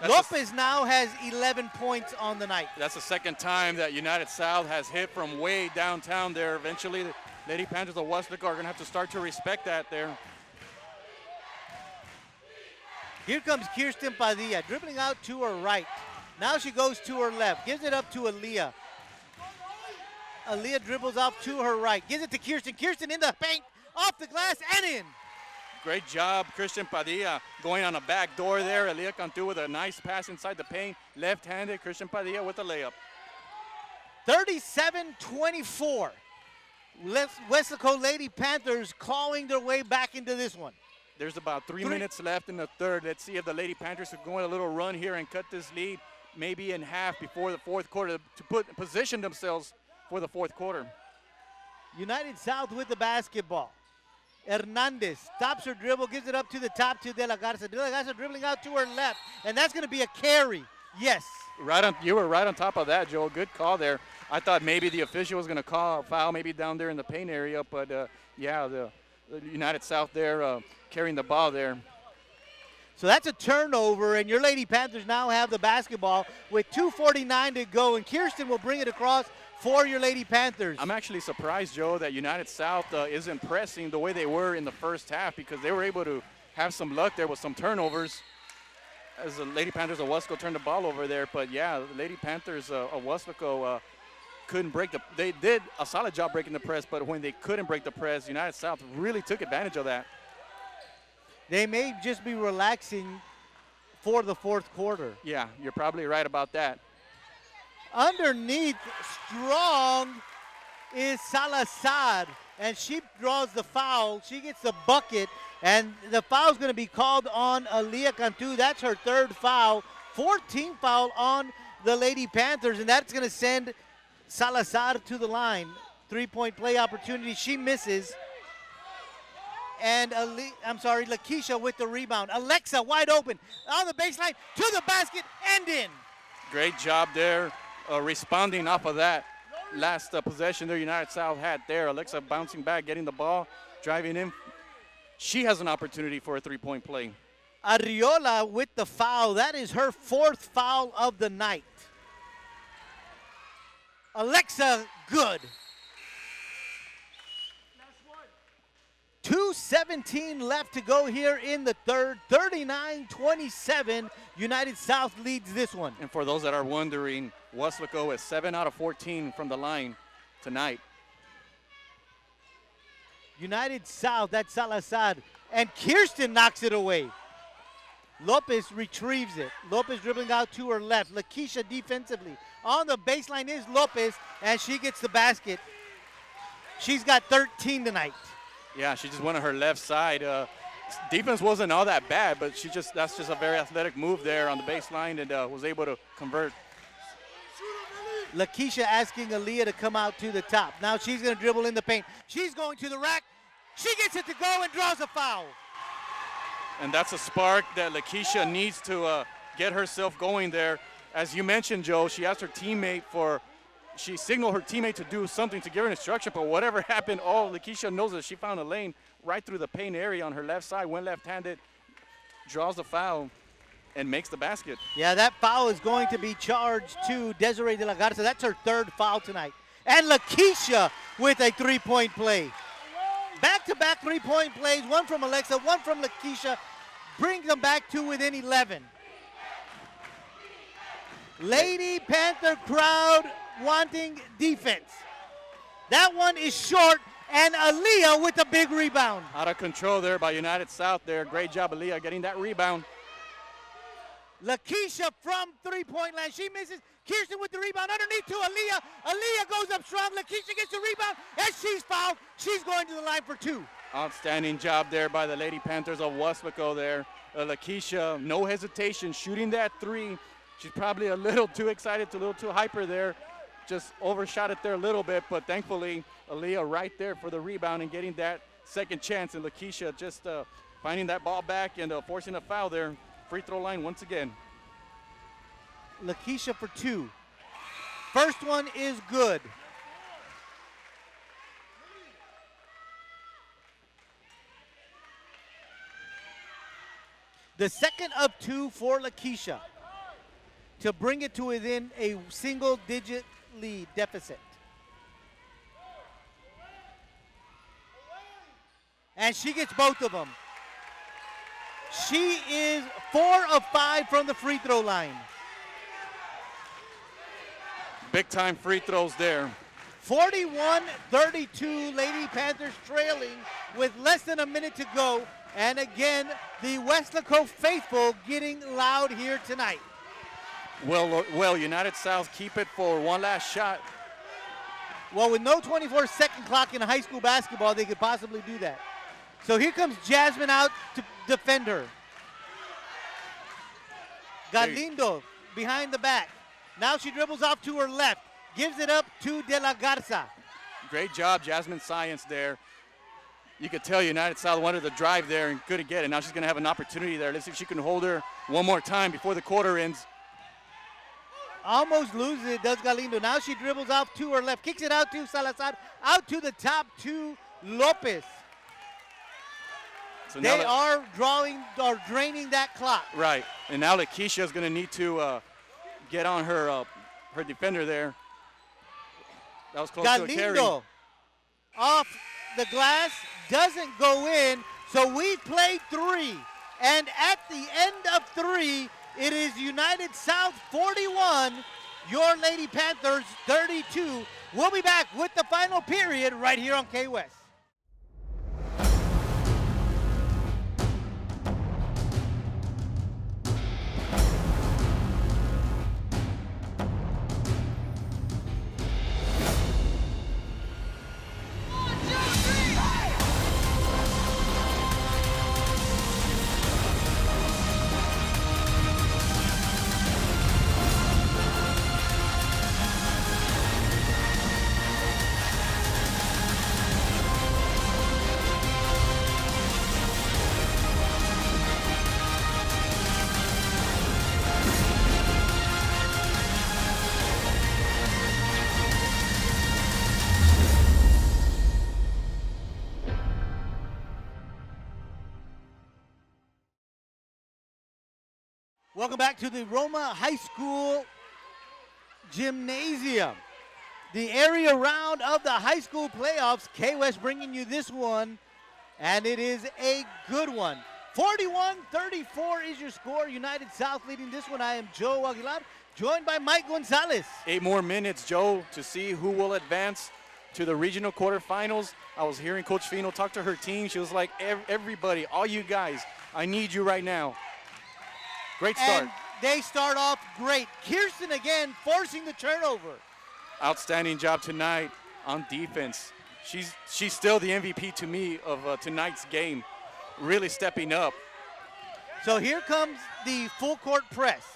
Lopez now has 11 points on the night. That's the 2nd time that United South has hit from way downtown there. Eventually, the Lady Panthers of Weslaco are going to have to start to respect that there. Here comes Kirsten Padilla, dribbling out to her right. Now she goes to her left, gives it up to Aaliyah. Aaliyah dribbles off to her right, gives it to Kirsten. Kirsten in the paint, off the glass, and in. Great job, Christian Padilla, going on a back door there. Aaliyah come through with a nice pass inside the paint. Left-handed, Christian Padilla with a layup. 37-24. Weslaco Lady Panthers clawing their way back into this one. There's about 3 minutes left in the 3rd. Let's see if the Lady Panthers are going a little run here and cut this lead maybe in half before the 4th quarter to position themselves for the 4th quarter. United South with the basketball. Hernandez stops her dribble, gives it up to the top to De La Garza. De La Garza dribbling out to her left, and that's going to be a carry. Yes. You were right on top of that, Joel. Good call there. I thought maybe the official was going to call a foul maybe down there in the paint area, but yeah, the United South there carrying the ball there. So that's a turnover, and your Lady Panthers now have the basketball with 2:49 to go, and Kirsten will bring it across for your Lady Panthers. I'm actually surprised, Joe, that United South is impressing the way they were in the first half, because they were able to have some luck there with some turnovers as the Lady Panthers of Weslaco turned the ball over there. But yeah, the Lady Panthers of Weslaco couldn't break they did a solid job breaking the press, but when they couldn't break the press, United South really took advantage of that. They may just be relaxing for the fourth quarter. Yeah, you're probably right about that. Underneath, strong is Salazar, and she draws the foul. She gets the bucket, and the foul's going to be called on Aaliyah Cantu. That's her third foul. 14th foul on the Lady Panthers, and that's going to send Salazar to the line. Three-point play opportunity. She misses. And Lakeisha with the rebound. Alexa wide open on the baseline to the basket and in. Great job there, responding off of that last possession there United South had there. Alexa bouncing back, getting the ball, driving in. She has an opportunity for a three-point play. Arriola with the foul. That is her fourth foul of the night. Alexa, good. 2:17 left to go here in the third. 39-27. United South leads this one. And for those that are wondering, Weslaco is 7 out of 14 from the line tonight. United South, that's Salazar. And Kirsten knocks it away. Lopez retrieves it. Lopez dribbling out to her left. Lakeisha defensively. On the baseline is Lopez, and she gets the basket. She's got 13 tonight. Yeah, she just went on her left side. Defense wasn't all that bad, but that's just a very athletic move there on the baseline and was able to convert. Lakeisha asking Aaliyah to come out to the top. Now she's going to dribble in the paint. She's going to the rack. She gets it to go and draws a foul. And that's a spark that Lakeisha needs to get herself going there. As you mentioned, Joe, she asked her teammate she signaled her teammate to do something to give her an instruction, but whatever happened, Lakeisha knows that she found a lane right through the paint area on her left side, went left-handed, draws the foul, and makes the basket. Yeah, that foul is going to be charged to Desiree de la Garza. That's her third foul tonight. And Lakeisha with a three-point play. Back-to-back three-point plays, one from Alexa, one from Lakeisha, brings them back to within 11. Lady Panther crowd wanting defense. That one is short, and Aaliyah with a big rebound. Out of control there by United South there. Great job, Aaliyah, getting that rebound. Lakeisha from three-point line. She misses. Kirsten with the rebound underneath to Aaliyah. Aaliyah goes up strong. Lakeisha gets the rebound, and she's fouled. She's going to the line for two. Outstanding job there by the Lady Panthers of Weslaco there. Lakeisha, no hesitation, shooting that three. She's probably a little too excited, a little too hyper there. Just overshot it there a little bit, but thankfully, Aaliyah right there for the rebound and getting that second chance. And Lakeisha just finding that ball back and forcing a foul there. Free throw line once again. Lakeisha for two. First one is good. The second of two for Lakeisha to bring it to within a single-digit lead deficit. And she gets both of them. She is 4 of 5 from the free throw line. Big time free throws there. 41-32, Lady Panthers trailing with less than a minute to go. And again, the Weslaco faithful getting loud here tonight. Well, United South keep it for one last shot. Well, with no 24-second clock in high school basketball, they could possibly do that. So here comes Jasmine out to defend her. Galindo behind the back. Now she dribbles off to her left. Gives it up to De La Garza. Great job, Jasmine Science there. You could tell United South wanted to drive there and couldn't get it. Now she's going to have an opportunity there. Let's see if she can hold her one more time before the quarter ends. Almost loses it, does Galindo. Now she dribbles off to her left. Kicks it out to Salazar. Out to the top to Lopez. So they are draining that clock. Right. And now Lakeisha is going to need to get on her her defender there. That was close to a carry. Galindo off the glass, doesn't go in. So we played 3. And at the end of 3, it is United South 41, your Lady Panthers 32. We'll be back with the final period right here on K-West. Welcome back to the Roma High School Gymnasium. The area round of the high school playoffs. K-West bringing you this one, and it is a good one. 41-34 is your score. United South leading this one. I am Joe Aguilar, joined by Mike Gonzalez. 8 more minutes, Joe, to see who will advance to the regional quarterfinals. I was hearing Coach Fino talk to her team. She was like, everybody, all you guys, I need you right now. Great start. And they start off great. Kirsten again forcing the turnover. Outstanding job tonight on defense. She's still the MVP to me of tonight's game, really stepping up. So here comes the full court press.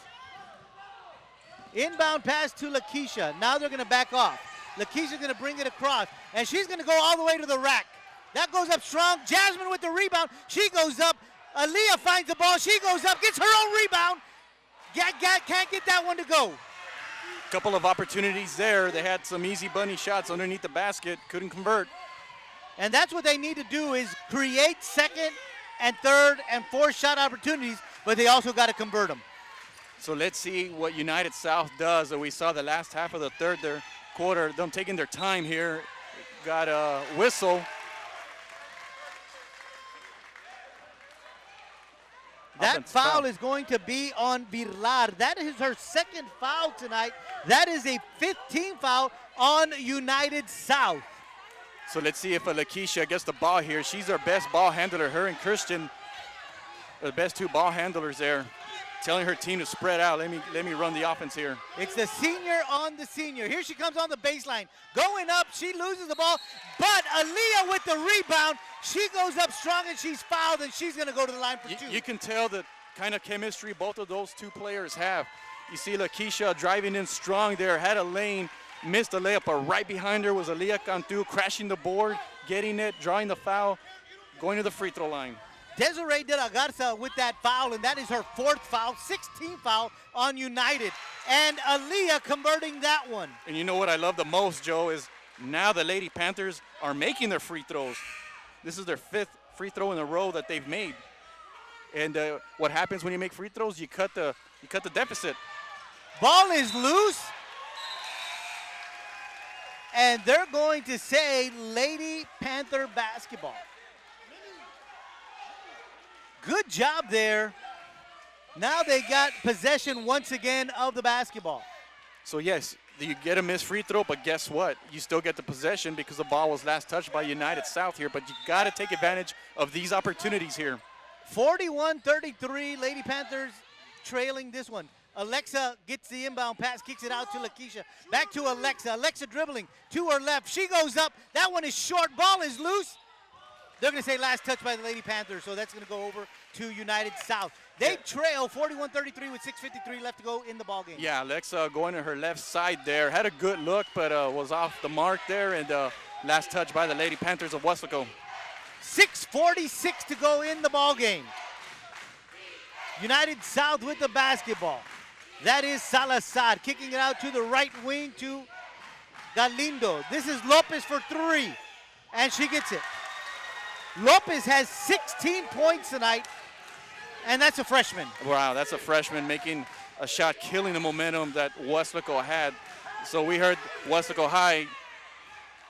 Inbound pass to Lakeisha. Now they're going to back off. Lakeisha's going to bring it across, and she's going to go all the way to the rack. That goes up strong. Jasmine with the rebound. She goes up. Aaliyah finds the ball. She goes up, gets her own rebound. Can't get that one to go. Couple of opportunities there. They had some easy bunny shots underneath the basket. Couldn't convert. And that's what they need to do, is create second and third and fourth shot opportunities, but they also got to convert them. So let's see what United South does. We saw the last half of the third quarter, them taking their time here. Got a whistle. That foul is going to be on Birlar. That is her second foul tonight. That is a 15 foul on United South. So let's see if Lakeisha gets the ball here. She's our best ball handler. Her and Christian are the best two ball handlers there. Telling her team to spread out. Let me run the offense here. It's the senior on the senior. Here she comes on the baseline. Going up, she loses the ball, but Aaliyah with the rebound. She goes up strong and she's fouled, and she's going to go to the line for two. You can tell the kind of chemistry both of those two players have. You see Lakeisha driving in strong there, had a lane, missed the layup, but right behind her was Aaliyah Cantu, crashing the board, getting it, drawing the foul, going to the free throw line. Desiree de la Garza with that foul, and that is her fourth foul, 16th foul on United. And Aaliyah converting that one. And you know what I love the most, Joe, is now the Lady Panthers are making their free throws. This is their 5th free throw in a row that they've made. And what happens when you make free throws? You cut the deficit. Ball is loose. And they're going to say Lady Panther basketball. Good job there. Now they got possession once again of the basketball. So yes, you get a missed free throw, but guess what? You still get the possession because the ball was last touched by United South here, but you got to take advantage of these opportunities here. 41-33, Lady Panthers trailing this one. Alexa gets the inbound pass, kicks it out to Lakeisha. Back to Alexa. Alexa dribbling to her left. She goes up. That one is short. Ball is loose. They're going to say last touch by the Lady Panthers, so that's going to go over to United South. They trail 41-33 with 6:53 left to go in the ballgame. Yeah, Alexa going to her left side there. Had a good look, but was off the mark there, and last touch by the Lady Panthers of Weslaco. 6:46 to go in the ballgame. United South with the basketball. That is Salazar kicking it out to the right wing to Galindo. This is Lopez for three, and she gets it. Lopez has 16 points tonight, and that's a freshman. Wow, that's a freshman making a shot, killing the momentum that Weslaco had. So we heard Weslaco High.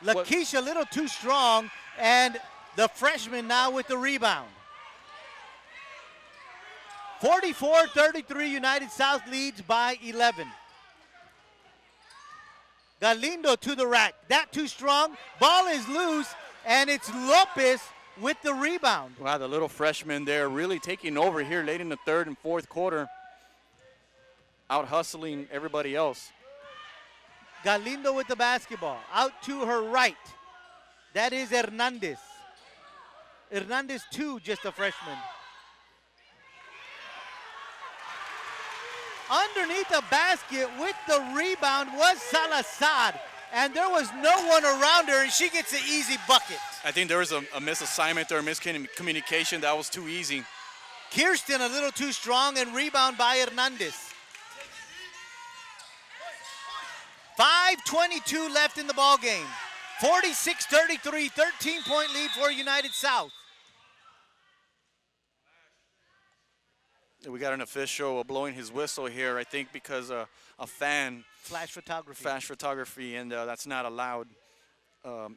Lakeisha a little too strong, and the freshman now with the rebound. 44-33, United South leads by 11. Galindo to the rack. That too strong. Ball is loose, and it's Lopez with the rebound. Wow, the little freshman there really taking over here late in the third and fourth quarter, out hustling everybody else. Galindo with the basketball. Out to her right. That is Hernandez. Hernandez too, just a freshman. Underneath the basket with the rebound was Salazar. And there was no one around her, and she gets an easy bucket. I think there was a misassignment or a miscommunication. That was too easy. Kirsten a little too strong, and rebound by Hernandez. 5:22 left in the ball game. 46-33, 13-point lead for United South. We got an official blowing his whistle here, I think because a fan. Flash photography. Flash photography, and that's not allowed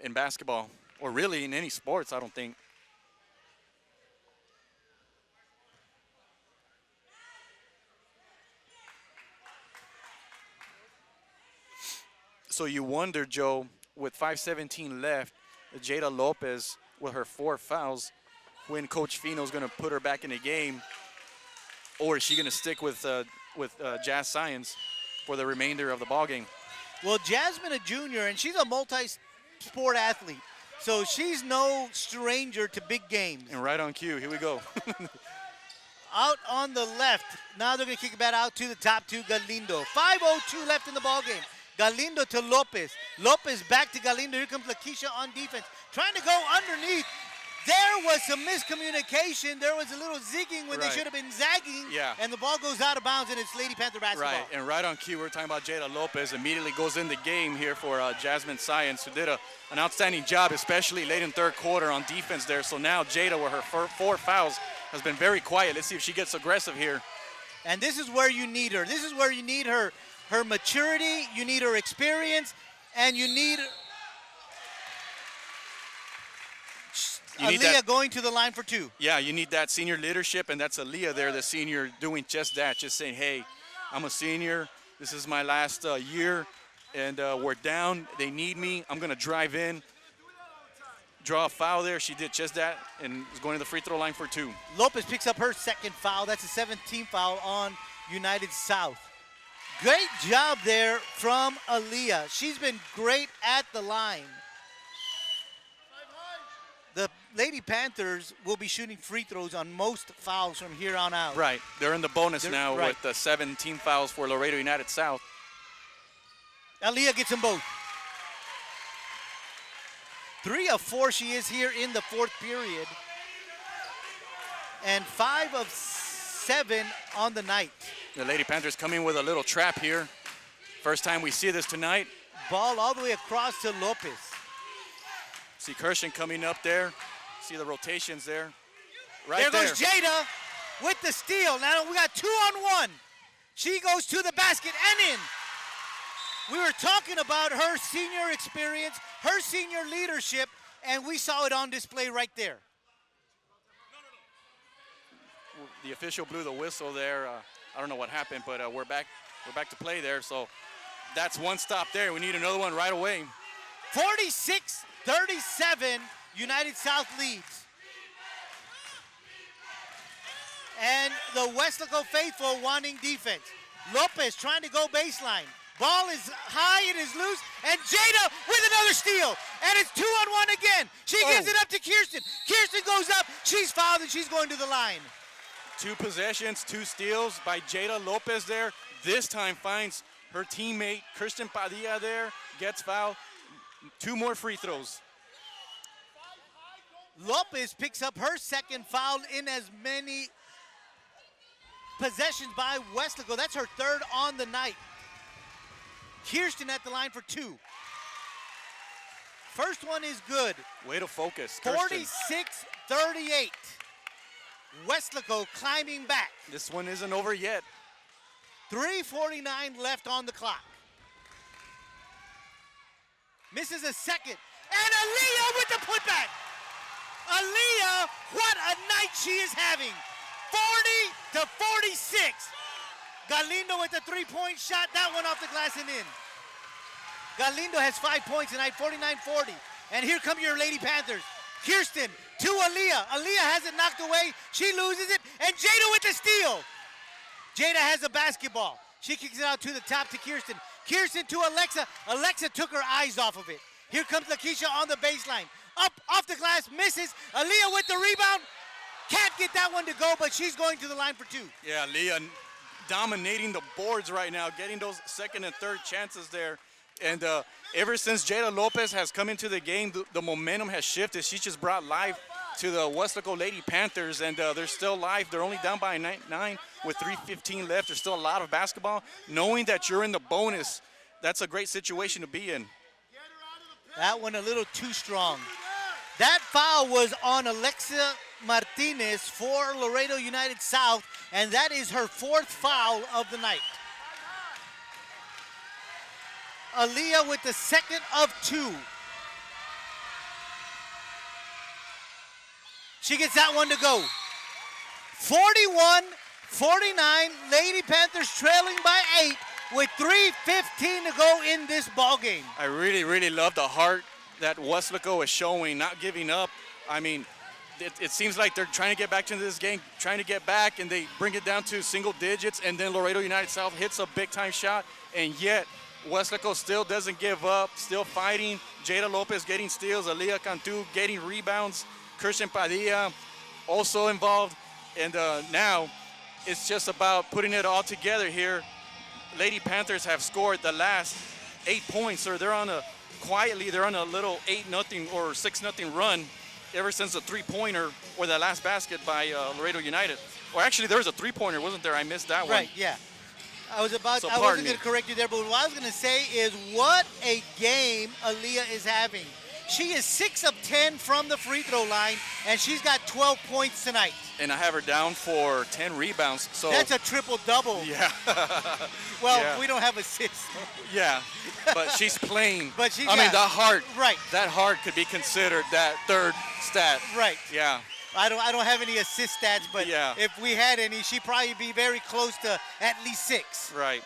in basketball, or really in any sports, I don't think. So you wonder, Joe, with 5:17 left, Jada Lopez with her 4 fouls, when Coach Fino's going to put her back in the game, or is she going to stick with Jazz Science for the remainder of the ballgame? Well, Jasmine, a junior, and she's a multi-sport athlete, so she's no stranger to big games. And right on cue, here we go. Out on the left, now they're going to kick it back out to the top to Galindo. 5:02 left in the ballgame. Galindo to Lopez. Lopez back to Galindo. Here comes Lakeisha on defense, trying to go underneath. There was some miscommunication. There was a little zigging when they should have been zagging. Yeah. And the ball goes out of bounds, and it's Lady Panther basketball. Right, and right on cue, we're talking about Jada Lopez. Immediately goes in the game here for Jasmine Science, who did an outstanding job, especially late in third quarter on defense there. So now Jada, with her 4 fouls, has been very quiet. Let's see if she gets aggressive here. And this is where you need her. This is where you need her maturity, you need her experience, and you need Aaliyah going to the line for 2. Yeah, you need that senior leadership, and that's Aaliyah there, the senior, doing just that, just saying, hey, I'm a senior. This is my last year, and we're down. They need me. I'm going to drive in, draw a foul there. She did just that and is going to the free throw line for 2. Lopez picks up her second foul. That's a 17th foul on United South. Great job there from Aaliyah. She's been great at the line. The Lady Panthers will be shooting free throws on most fouls from here on out. Right. They're in the bonus now with the 17 fouls for Laredo United South. Aaliyah gets them both. 3 of 4 she is here in the 4th period. And 5 of 7 on the night. The Lady Panthers coming with a little trap here. First time we see this tonight. Ball all the way across to Lopez. See Kirshen coming up there. See the rotations there. Right there. There Goes Jada with the steal. Now we got 2-on-1. She goes to the basket and in. We were talking about her senior experience, her senior leadership, and we saw it on display right there. The official blew the whistle there. I don't know what happened, but we're back to play there. So that's one stop there. We need another one right away. 46-37, United South leads. And the Weslaco faithful wanting defense. Lopez trying to go baseline. Ball is high, it is loose, and Jada with another steal. And it's 2-on-1 again. She gives it up to Kirsten. Kirsten goes up, she's fouled, and she's going to the line. 2 possessions, 2 steals by Jada Lopez there. This time finds her teammate, Kirsten Padilla there, gets fouled. 2 more free throws. Lopez picks up her second foul in as many possessions by Weslaco. That's her 3rd on the night. Kirsten at the line for 2. First one is good. Way to focus, 46-38. Weslaco climbing back. This one isn't over yet. 3:49 left on the clock. Misses a second. And Aaliyah with the putback. Aaliyah, what a night she is having. 40-46. Galindo with the 3-point shot. That one off the glass and in. Galindo has 5 points tonight, 49-40. And here come your Lady Panthers. Kirsten to Aaliyah. Aaliyah has it knocked away. She loses it. And Jada with the steal. Jada has the basketball. She kicks it out to the top to Kirsten. Kirsten to Alexa. Alexa took her eyes off of it. Here comes Lakeisha on the baseline. Up, off the glass, misses. Aaliyah with the rebound. Can't get that one to go, but she's going to the line for 2. Yeah, Aaliyah dominating the boards right now, getting those second and third chances there. And ever since Jada Lopez has come into the game, the momentum has shifted. She just brought life to the Weslaco Lady Panthers, and they're still live. They're only down by 9 with 3:15 left. There's still a lot of basketball. Knowing that you're in the bonus, that's a great situation to be in. That one a little too strong. That foul was on Alexa Martinez for Laredo United South, and that is her 4th foul of the night. Aaliyah with the 2nd of 2. She gets that one to go. 41-49, Lady Panthers trailing by 8 with 3:15 to go in this ball game. I really, really love the heart that Weslaco is showing, not giving up. I mean, it seems like they're trying to get back into this game, trying to get back, and they bring it down to single digits, and then Laredo United South hits a big-time shot, and yet Weslaco still doesn't give up, still fighting. Jada Lopez getting steals, Aaliyah Cantu getting rebounds, Christian Padilla also involved, and now it's just about putting it all together here. Lady Panthers have scored the last 8 points, so they're on a little 8-0 or 6-0 run ever since the three-pointer or the last basket by Laredo United. Or actually, there was a three-pointer, wasn't there? I missed that one. Right, yeah. I wasn't going to correct you there, but what I was going to say is what a game Aaliyah is having. She is 6 of 10 from the free throw line, and she's got 12 points tonight. And I have her down for 10 rebounds. So that's a triple-double. Yeah. Well, yeah. We don't have assists. Yeah, but she's playing. But she's, I mean, the heart. Right. That heart could be considered that third stat. Right. Yeah. I don't have any assist stats, but yeah. If we had any, she'd probably be very close to at least 6. Right.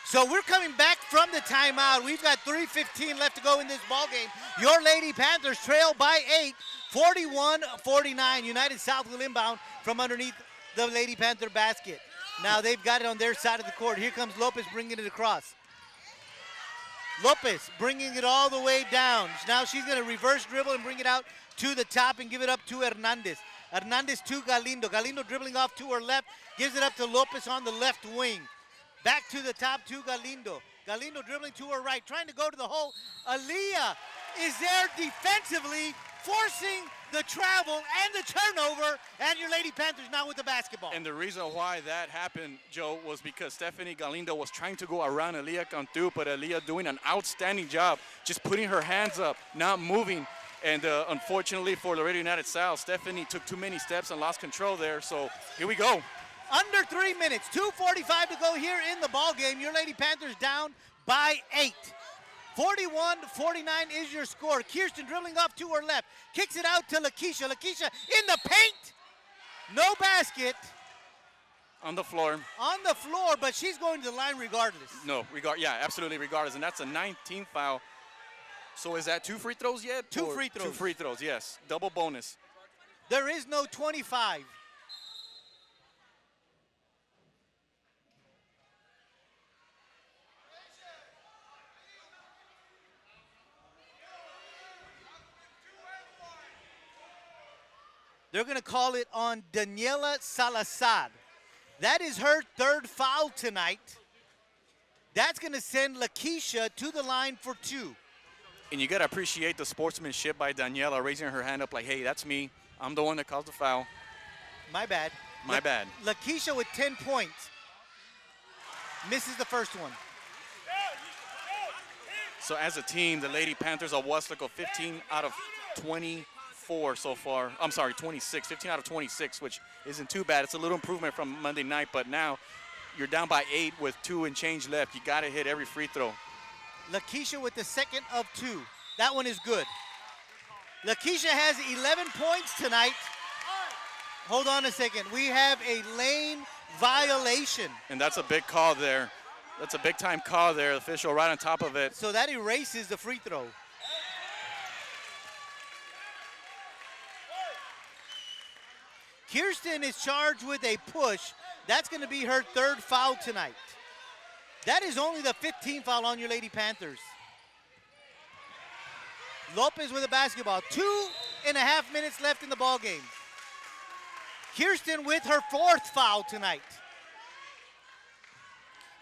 So we're coming back from the timeout. We've got 3:15 left to go in this ball game. Your Lady Panthers trail by 8, 41-49. United South will inbound from underneath the Lady Panther basket. Now they've got it on their side of the court. Here comes Lopez bringing it across. Lopez bringing it all the way down. Now she's going to reverse dribble and bring it out to the top and give it up to Hernandez. Hernandez to Galindo. Galindo dribbling off to her left, gives it up to Lopez on the left wing. Back to the top to Galindo. Galindo dribbling to her right, trying to go to the hole. Aaliyah is there defensively, forcing the travel and the turnover, and your Lady Panthers now with the basketball. And the reason why that happened, Joe, was because Stephanie Galindo was trying to go around Aaliyah Cantu, but Aaliyah doing an outstanding job, just putting her hands up, not moving. And unfortunately for Laredo United South, Stephanie took too many steps and lost control there. So here we go. Under 3 minutes, 2:45 to go here in the ball game. Your Lady Panthers down by 8. 41-49 is your score. Kirsten dribbling off to her left, kicks it out to Lakeisha. Lakeisha in the paint. No basket. On the floor. On the floor, but she's going to the line regardless. No, yeah, absolutely regardless. And that's a 19th foul. So is that 2 free throws yet? 2 free throws. 2 free throws, yes. Double bonus. There is no 25. They're going to call it on Daniela Salazar. That is her 3rd foul tonight. That's going to send Lakeisha to the line for 2. And you got to appreciate the sportsmanship by Daniela, raising her hand up like, hey, that's me. I'm the one that caused the foul. My bad. My bad. Lakeisha with 10 points. Misses the first one. So as a team, the Lady Panthers of Weslaco 15 out of 24 so far. I'm sorry, 26. 15 out of 26, which isn't too bad. It's a little improvement from Monday night, but now you're down by 8 with 2 and change left. You got to hit every free throw. Lakeisha with the 2nd of 2. That one is good. Lakeisha has 11 points tonight. Hold on a second. We have a lane violation. And that's a big call there. That's a big-time call there. The official right on top of it. So that erases the free throw. Kirsten is charged with a push. That's going to be her 3rd foul tonight. That is only the 15th foul on your Lady Panthers. Lopez with the basketball. 2.5 minutes left in the ball game. Kirsten with her 4th foul tonight.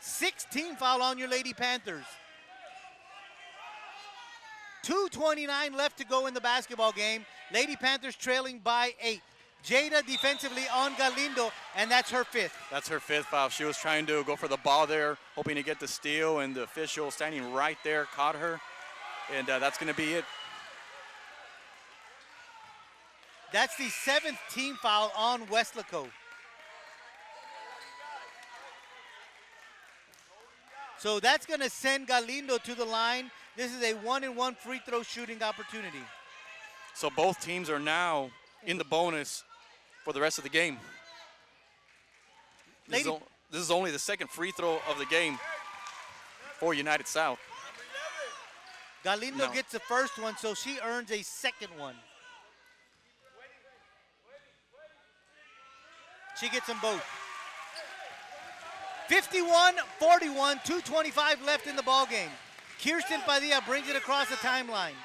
16th foul on your Lady Panthers. 2:29 left to go in the basketball game. Lady Panthers trailing by 8. Jada defensively on Galindo, and that's her 5th. That's her 5th foul. She was trying to go for the ball there, hoping to get the steal, and the official standing right there caught her, and that's going to be it. That's the 7th team foul on Weslaco. So that's going to send Galindo to the line. This is a 1-and-1 free throw shooting opportunity. So both teams are now in the bonus for the rest of the game. This is only the second free throw of the game for United South. Galindo gets the first one, so she earns a second one. She gets them both. 51-41, 2:25 left in the ball game. Kirsten Padilla brings it across the timeline.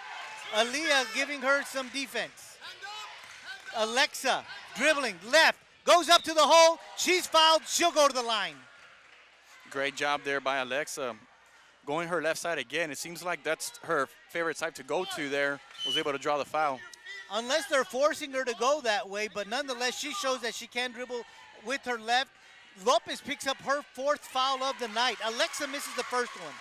Aaliyah giving her some defense. Alexa dribbling left, goes up to the hole. She's fouled. She'll go to the line. Great job there by Alexa. Going her left side again. It seems like that's her favorite type to go to there. Was able to draw the foul. Unless they're forcing her to go that way, but nonetheless, she shows that she can dribble with her left. Lopez picks up her 4th foul of the night. Alexa misses the first one.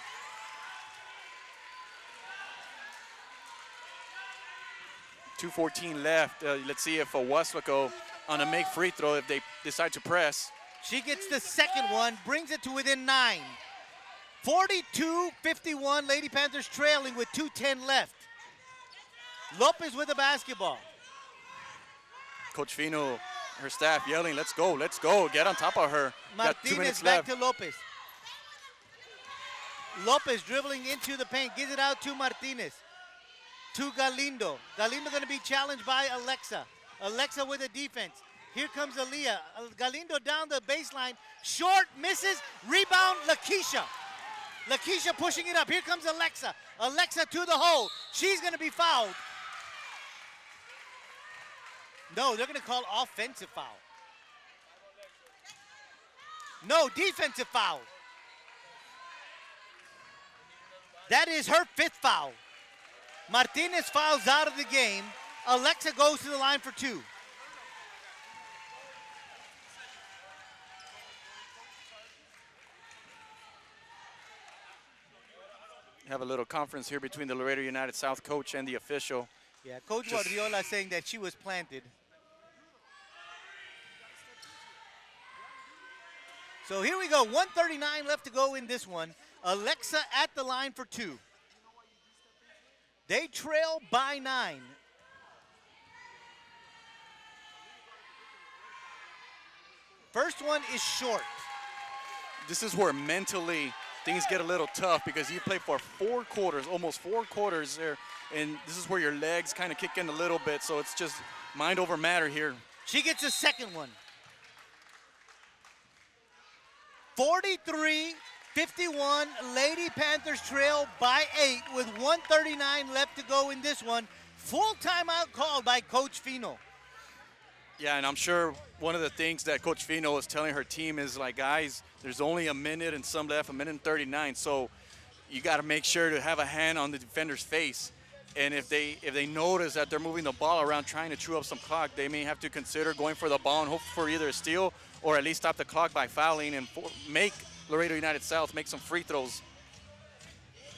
.2:14 left. Let's see if Weslaco on a make free throw, if they decide to press. She gets the second one, brings it to within 9. 42-51, Lady Panthers trailing with 2:10 left. Lopez with the basketball. Coach Fino, her staff yelling, let's go, get on top of her. Got 2 minutes Martinez back left. to Lopez. Lopez dribbling into the paint, gives it out to Martinez. To Galindo. Galindo going to be challenged by Alexa. Alexa with a defense. Here comes Aaliyah. Galindo down the baseline. Short, misses. Rebound, Lakeisha. Lakeisha pushing it up. Here comes Alexa. Alexa to the hole. She's going to be fouled. No, they're going to call offensive foul. No, defensive foul. That is her 5th foul. Martinez fouls out of the game. Alexa goes to the line for 2. Have a little conference here between the Laredo United South coach and the official. Yeah, Coach Guardiola saying that she was planted. So here we go, 1:39 left to go in this one. Alexa at the line for 2. They trail by 9. First one is short. This is where mentally things get a little tough because you play for 4 quarters, almost 4 quarters there, and this is where your legs kind of kick in a little bit, so it's just mind over matter here. She gets a second one. 43-51, Lady Panthers trail by 8 with 1:39 left to go in this one. Full timeout called by Coach Fino. Yeah, and I'm sure one of the things that Coach Fino is telling her team is like, guys, there's only a minute and some left, 1:39, so you got to make sure to have a hand on the defender's face. And if they notice that they're moving the ball around trying to chew up some clock, they may have to consider going for the ball and hope for either a steal or at least stop the clock by fouling and make Laredo United South make some free throws.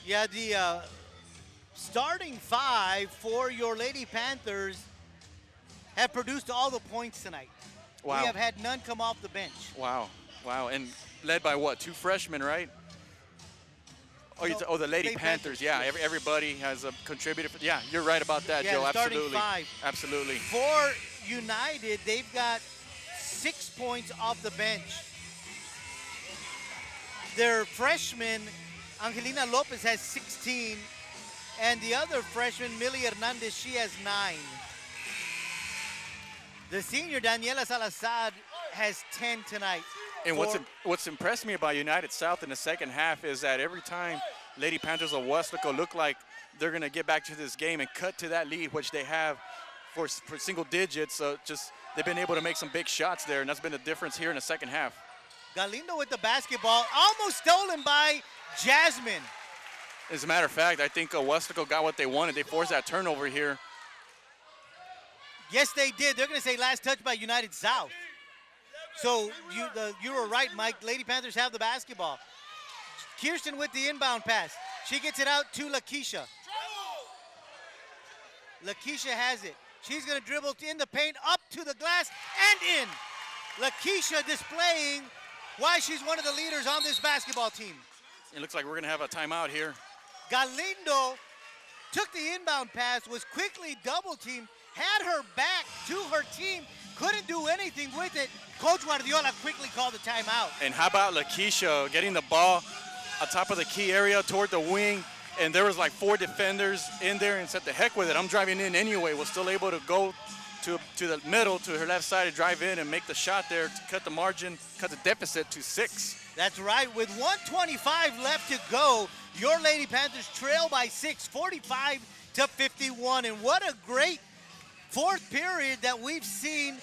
Yeah, the starting 5 for your Lady Panthers have produced all the points tonight. Wow. We have had none come off the bench. Wow, and led by what, 2 freshmen, right? Oh, the Lady Panthers. Yeah, yes. everybody has contributed. Yeah, you're right about that, Yeah, Joe. starting Absolutely. 5. Absolutely. For United, they've got 6 points off the bench. Their freshman, Angelina Lopez, has 16, and the other freshman, Millie Hernandez, she has 9. The senior, Daniela Salazar, has 10 tonight. And what's impressed me about United South in the second half is that every time Lady Panthers of Weslaco look like they're going to get back to this game and cut to that lead, which they have for single digits, just they've been able to make some big shots there, and that's been the difference here in the second half. Galindo with the basketball, almost stolen by Jasmine. As a matter of fact, I think Weslaco got what they wanted. They forced that turnover here. Yes, they did. They're going to say last touch by United South. So you were right, Mike. Lady Panthers have the basketball. Kirsten with the inbound pass. She gets it out to Lakeisha. Lakeisha has it. She's going to dribble in the paint, up to the glass, and in. Lakeisha displaying why she's one of the leaders on this basketball team. It looks like we're going to have a timeout here. Galindo took the inbound pass, was quickly double-teamed, had her back to her team, couldn't do anything with it. Coach Guardiola quickly called the timeout. And how about Lakeisha getting the ball on top of the key area toward the wing, and there was like 4 defenders in there and said, the heck with it, I'm driving in anyway. Was still able to go to the middle, to her left side, to drive in and make the shot there to cut the margin, cut the deficit to 6. That's right. With 1:25 left to go, your Lady Panthers trail by 6, 45-51. And what a great fourth period that we've seen.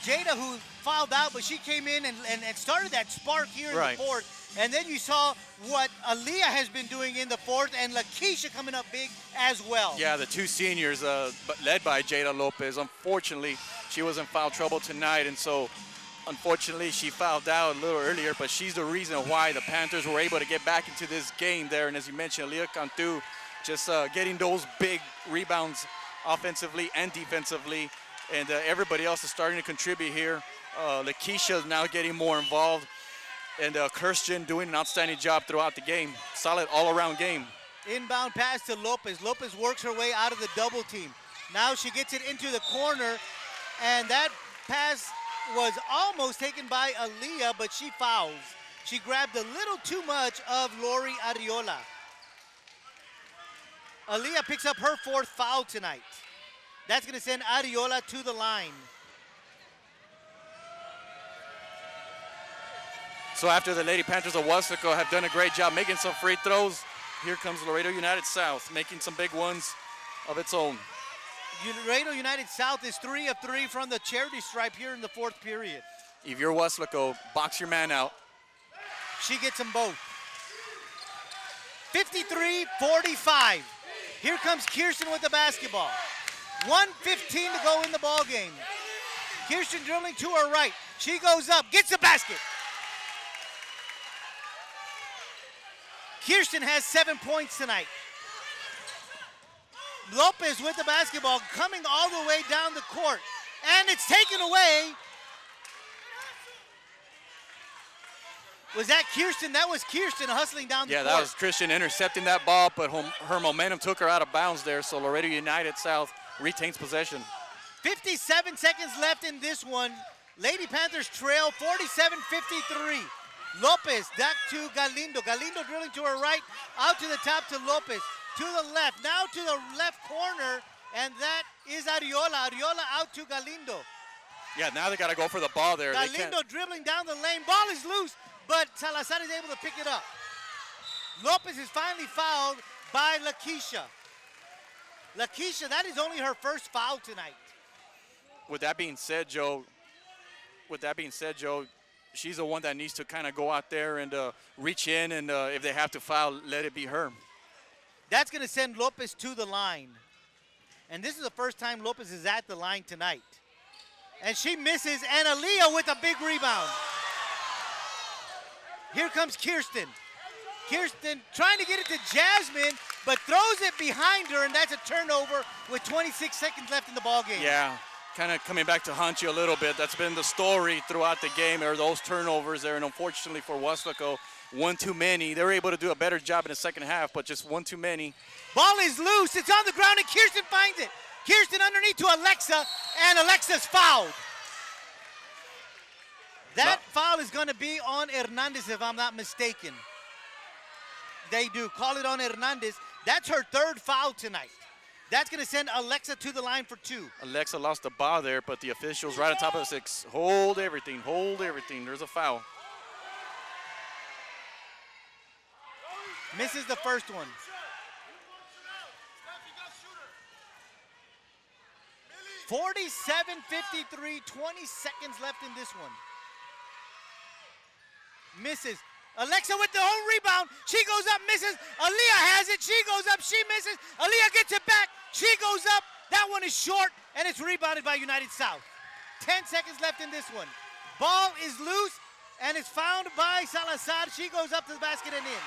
Jada, who fouled out, but she came in and started that spark here in the fourth. And then you saw what Aaliyah has been doing in the fourth, and Lakeisha coming up big as well. Yeah, the 2 seniors led by Jada Lopez. Unfortunately, she was in foul trouble tonight, and so unfortunately she fouled out a little earlier, but she's the reason why the Panthers were able to get back into this game there. And as you mentioned, Aaliyah Cantu just getting those big rebounds offensively and defensively, and everybody else is starting to contribute here. Lakeisha is now getting more involved. And Kirsten doing an outstanding job throughout the game. Solid all-around game. Inbound pass to Lopez. Lopez works her way out of the double team. Now she gets it into the corner, and that pass was almost taken by Aaliyah, but she fouls. She grabbed a little too much of Lori Ariola. Aaliyah picks up her 4th foul tonight. That's going to send Ariola to the line. So after the Lady Panthers of Weslaco have done a great job making some free throws, here comes Laredo United South making some big ones of its own. Laredo United South is 3 of 3 from the charity stripe here in the fourth period. If you're Weslaco, box your man out. She gets them both. 53-45. Here comes Kirsten with the basketball. 1:15 to go in the ball game. Kirsten dribbling to her right. She goes up, gets the basket. Kirsten has 7 points tonight. Lopez with the basketball coming all the way down the court. And it's taken away. Was that Kirsten? That was Kirsten hustling down the court. Yeah, that was Christian intercepting that ball, but her momentum took her out of bounds there, so Laredo United South retains possession. 57 seconds left in this one. Lady Panthers trail 47-53. Lopez back to Galindo. Galindo drilling to her right, out to the top to Lopez. To the left, now to the left corner, and that is Ariola. Ariola out to Galindo. Yeah, now they got to go for the ball there. Galindo dribbling down the lane. Ball is loose, but Salazar is able to pick it up. Lopez is finally fouled by Lakeisha. Lakeisha, that is only her first foul tonight. With that being said, Joe, she's the one that needs to kind of go out there and reach in, and if they have to foul, let it be her. That's going to send Lopez to the line. And this is the first time Lopez is at the line tonight. And she misses, and Aaliyah with a big rebound. Here comes Kirsten. Kirsten trying to get it to Jasmine, but throws it behind her, and that's a turnover with 26 seconds left in the ballgame. Yeah, kind of coming back to haunt you a little bit. That's been the story throughout the game, are those turnovers there, and unfortunately for Weslaco, one too many. They were able to do a better job in the second half, but just one too many. Ball is loose. It's on the ground, and Kirsten finds it. Kirsten underneath to Alexa, and Alexa's fouled. That foul is going to be on Hernandez, if I'm not mistaken. They do. Call it on Hernandez. That's her third foul tonight. That's going to send Alexa to the line for 2. Alexa lost the ball there, but the officials right on top of the 6. Hold everything. Hold everything. There's a foul. Misses the first one. 47-53, 20 seconds left in this one. Misses. Alexa with the home rebound. She goes up, misses. Aaliyah has it. She goes up, she misses. Aaliyah gets it back. She goes up. That one is short, and it's rebounded by United South. 10 seconds left in this one. Ball is loose, and it's found by Salazar. She goes up to the basket and in.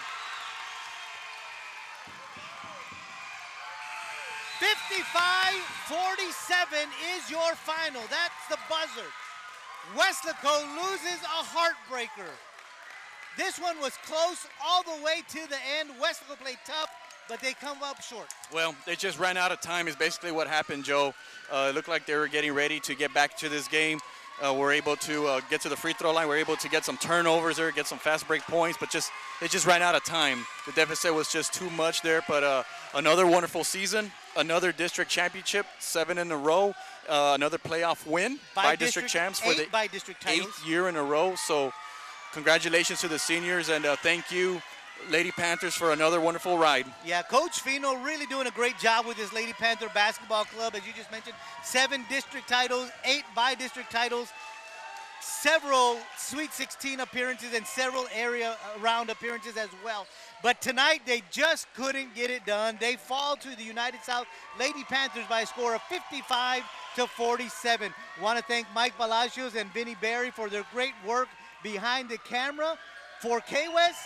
55-47 is your final. That's the buzzer. Weslaco loses a heartbreaker. This one was close all the way to the end. Weslaco played tough, but they come up short. Well, they just ran out of time is basically what happened, Joe. It looked like they were getting ready to get back to this game. We're able to get to the free throw line. We're able to get some turnovers there, get some fast break points, but it just ran out of time. The deficit was just too much there, but another wonderful season, another district championship, 7 in a row, another playoff win by district champs for the by district titles. 8th year in a row. So congratulations to the seniors, and thank you, Lady Panthers, for another wonderful ride. Yeah, Coach Fino really doing a great job with his Lady Panther basketball club. As you just mentioned, 7 district titles, 8 by-district titles, several Sweet 16 appearances, and several area round appearances as well. But tonight, they just couldn't get it done. They fall to the United South Lady Panthers by a score of 55-47. Want to thank Mike Palacios and Vinny Berry for their great work behind the camera. For K-West,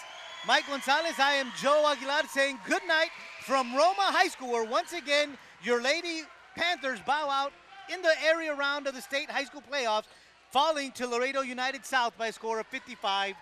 Mike Gonzalez, I am Joe Aguilar saying good night from Roma High School, where once again your Lady Panthers bow out in the area round of the state high school playoffs, falling to Laredo United South by a score of 55-47.